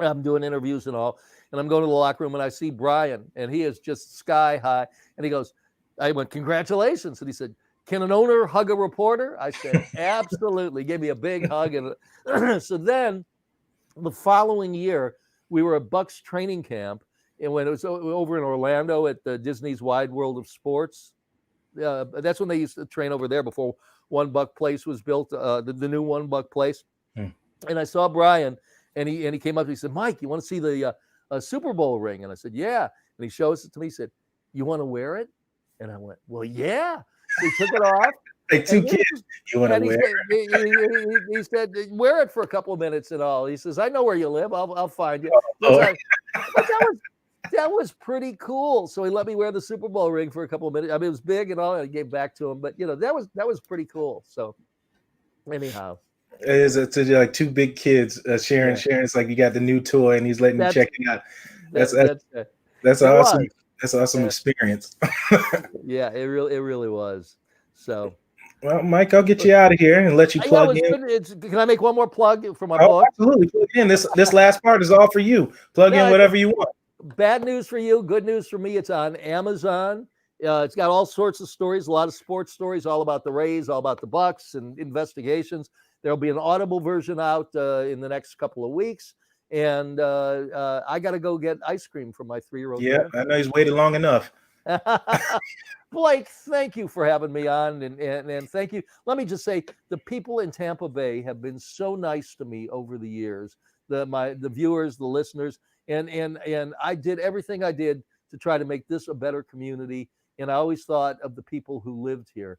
I'm doing interviews and all, and I'm going to the locker room, and I see Brian, and he is just sky high, and he goes, I went, congratulations. And he said, can an owner hug a reporter? I said, absolutely. He gave me a big hug. And so then the following year, we were at Bucs training camp, and when it was over in Orlando at the Disney's Wide World of Sports, that's when they used to train over there before One Buck Place was built, the new One Buck Place. And I saw Brian, and he came up to me, he said, Mike, you want to see the Super Bowl ring? And I said, yeah. And he shows it to me. He said, you want to wear it? And I went, well, yeah. So he took it off. Like two kids, you want to wear it? He said, wear it for a couple of minutes and all. He says, I know where you live. I'll find you. That was pretty cool. So he let me wear the Super Bowl ring for a couple of minutes. I mean, it was big and all. And I gave back to him, but that was pretty cool. So anyhow, it is like two big kids sharing. It's like you got the new toy and he's letting you check it out. That's awesome. That's an awesome experience. Yeah, it really was. So, well, Mike, I'll get you out of here and let you plug in. Can I make one more plug for my book? Absolutely, plug in. This last part is all for you. Plug in whatever you want. Bad news for you, good news for me. It's on Amazon. It's got all sorts of stories, a lot of sports stories, all about the Rays, all about the Bucs and investigations. There'll be an Audible version out in the next couple of weeks. And I got to go get ice cream for my 3-year-old. Yeah, I know he's waited long enough. Blake, thank you for having me on, and thank you. Let me just say, the people in Tampa Bay have been so nice to me over the years. The viewers, the listeners, and I did everything I did to try to make this a better community. And I always thought of the people who lived here.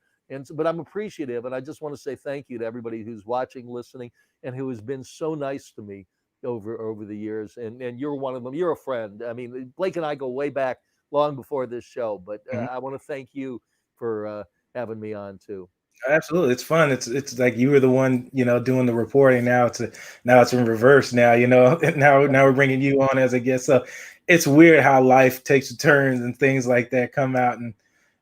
But I'm appreciative, and I just want to say thank you to everybody who's watching, listening, and who has been so nice to me over the years. And you're one of them. You're a friend. I mean, Blake and I go way back, long before this show. But I want to thank you for having me on too. Absolutely, it's fun. It's like you were the one, doing the reporting. Now it's in reverse. Now now we're bringing you on as a guest. So it's weird how life takes turns and things like that come out. And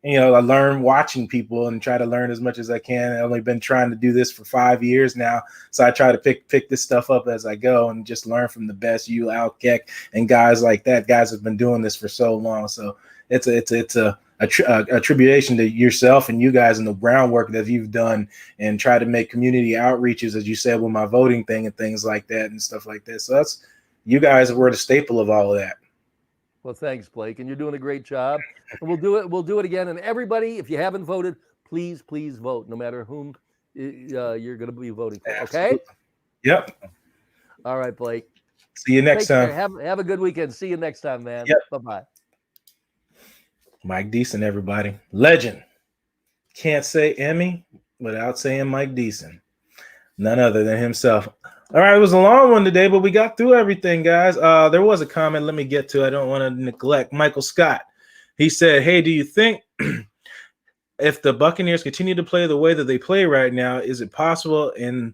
I learn watching people and try to learn as much as I can. I've only been trying to do this for 5 years now, so I try to pick this stuff up as I go and just learn from the best. You, Al Keck, and guys like that. Guys have been doing this for so long, so it's a tribulation to yourself and you guys and the groundwork that you've done and try to make community outreaches, as you said, with my voting thing and things like that and stuff like that. So you guys were the staple of all of that. Well, thanks, Blake, and you're doing a great job. And we'll do it again. And everybody, if you haven't voted, please vote, no matter whom you're going to be voting for. Okay? Yep. All right, Blake. See you next time. Have a good weekend. See you next time, man. Yep. Bye-bye. Mike Deeson, everybody. Legend. Can't say Emmy without saying Mike Deeson. None other than himself. All right, it was a long one today, but we got through everything, guys. There was a comment. Let me get to it. I don't want to neglect. Michael Scott. He said, hey, do you think if the Buccaneers continue to play the way that they play right now, is it possible in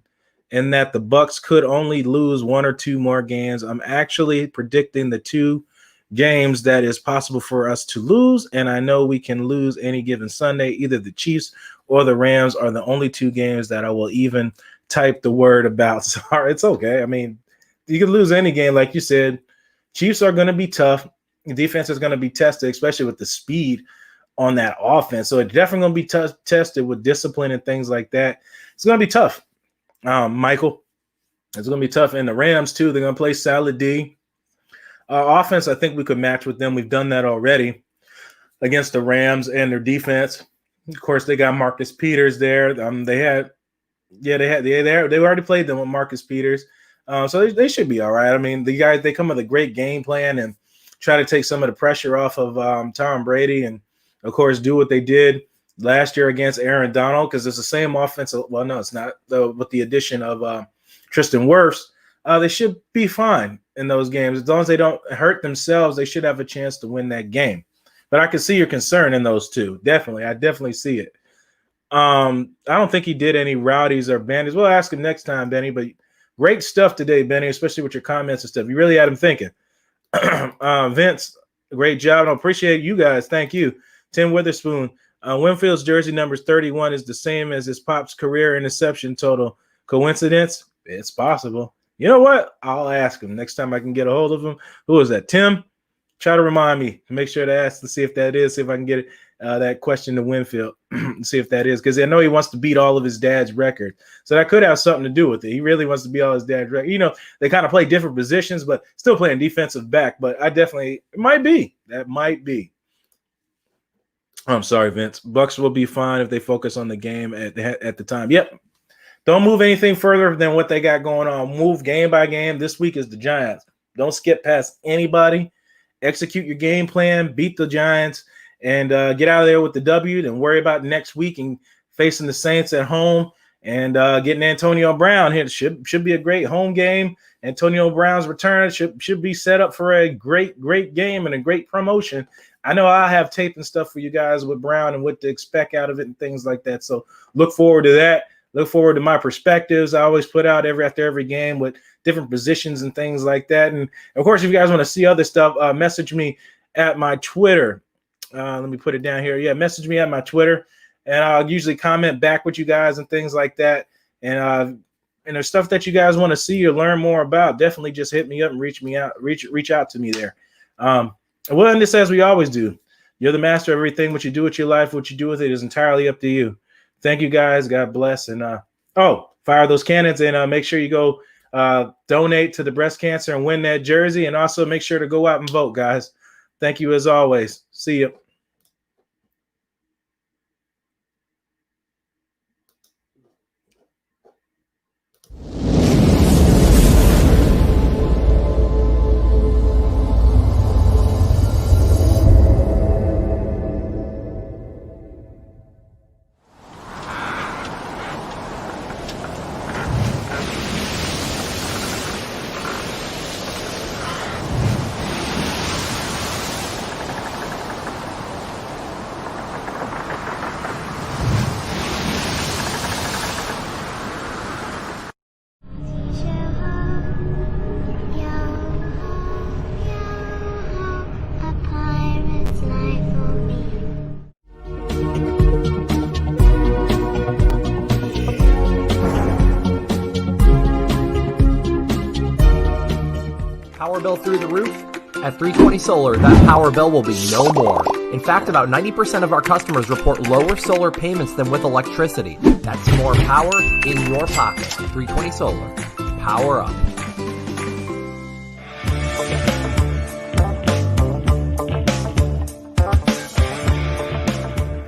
that the Bucs could only lose 1 or 2 more games? I'm actually predicting the 2 games that is possible for us to lose, and I know we can lose any given Sunday. Either the Chiefs or the Rams are the only 2 games that I will even type the word about. Sorry, it's okay. I mean, you can lose any game, like you said. Chiefs are going to be tough. The defense is going to be tested, especially with the speed on that offense. So it's definitely going to be tested with discipline and things like that. It's going to be tough, Michael. It's going to be tough. And the Rams, too, they're going to play solid D. Offense, I think we could match with them. We've done that already against the Rams and their defense. Of course, they got Marcus Peters there. They already played them with Marcus Peters. So they should be all right. I mean, the guys, they come with a great game plan and try to take some of the pressure off of Tom Brady and, of course, do what they did last year against Aaron Donald, because it's the same offense. Well, no, it's not, with the addition of Tristan Wirfs. they should be fine in those games. As long as they don't hurt themselves, they should have a chance to win that game. But I can see your concern in those two. Definitely. I definitely see it. I don't think he did any rowdies or bandits. We'll ask him next time, Benny. But great stuff today, Benny, especially with your comments and stuff. You really had him thinking. Vince, great job. I appreciate you guys. Thank you. Tim Witherspoon. Winfield's jersey numbers 31 is the same as his pop's career interception total. Coincidence? It's possible. You know what? I'll ask him next time I can get a hold of him. Who is that? Tim? Try to remind me. Make sure to ask to see if that is. See if I can get that question to Winfield. See if that is. Because I know he wants to beat all of his dad's record. So that could have something to do with it. He really wants to beat all his dad's record. You know, they kind of play different positions, but still playing defensive back. But I definitely – it might be. That might be. I'm sorry, Vince. Bucks will be fine if they focus on the game at the time. Yep. Don't move anything further than what they got going on. Move game by game. This week is the Giants. Don't skip past anybody. Execute your game plan. Beat the Giants and get out of there with the W. Then worry about next week and facing the Saints at home and getting Antonio Brown here. Should be a great home game. Antonio Brown's return should be set up for a great game and a great promotion. I know I have tape and stuff for you guys with Brown and what to expect out of it and things like that. So look forward to that. Look forward to my perspectives. I always put out after every game with different positions and things like that. And, of course, if you guys want to see other stuff, message me at my Twitter. Let me put it down here. Yeah, message me at my Twitter, and I'll usually comment back with you guys and things like that. And there's stuff that you guys want to see or learn more about, definitely just hit me up and reach out to me there. We'll end this as we always do. You're the master of everything. What you do with your life, what you do with it is entirely up to you. Thank you, guys. God bless. And, fire those cannons and make sure you go donate to the breast cancer and win that jersey. And also make sure to go out and vote, guys. Thank you as always. See you. Power bill through the roof? At 320 Solar, that power bill will be no more. In fact, about 90% of our customers report lower solar payments than with electricity. That's more power in your pocket. 320 Solar. Power up.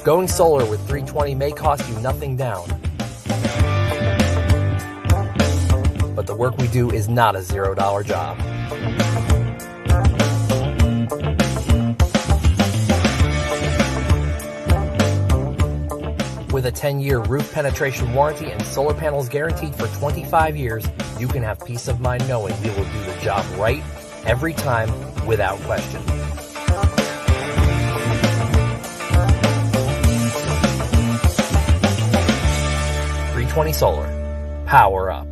Going solar with 320 may cost you nothing down. But the work we do is not a $0 job. With a 10-year roof penetration warranty and solar panels guaranteed for 25 years, you can have peace of mind knowing we will do the job right every time without question. .320 Solar. Power up.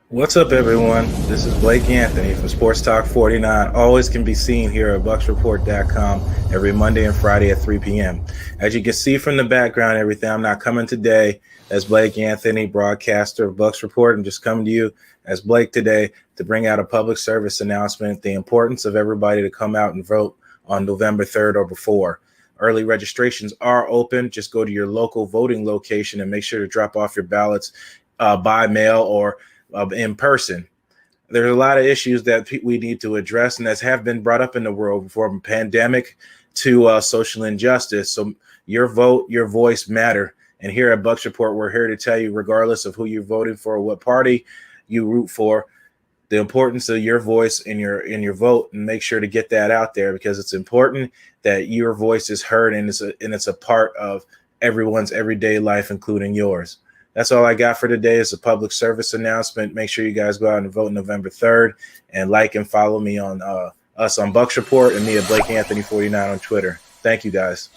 What's up, everyone? This is Blake Anthony from Sports Talk 49. Always can be seen here at BucksReport.com every Monday and Friday at 3 p.m. As you can see from the background and everything, I'm not coming today as Blake Anthony, broadcaster of Bucks Report. I'm just coming to you as Blake today to bring out a public service announcement, the importance of everybody to come out and vote on November 3rd or before. Early registrations are open. Just go to your local voting location and make sure to drop off your ballots by mail or in person. There's a lot of issues that we need to address and that have been brought up in the world, from pandemic to social injustice. So your vote, your voice matter. And here at Bucks Report, we're here to tell you, regardless of who you're voting for or what party you root for, the importance of your voice in your vote, and make sure to get that out there, because it's important that your voice is heard and it's a part of everyone's everyday life, including yours. That's all I got for today. It's a public service announcement. Make sure you guys go out and vote November 3rd, and like and follow me on us on Bucks Report and me at Blake Anthony 49 on Twitter. Thank you, guys.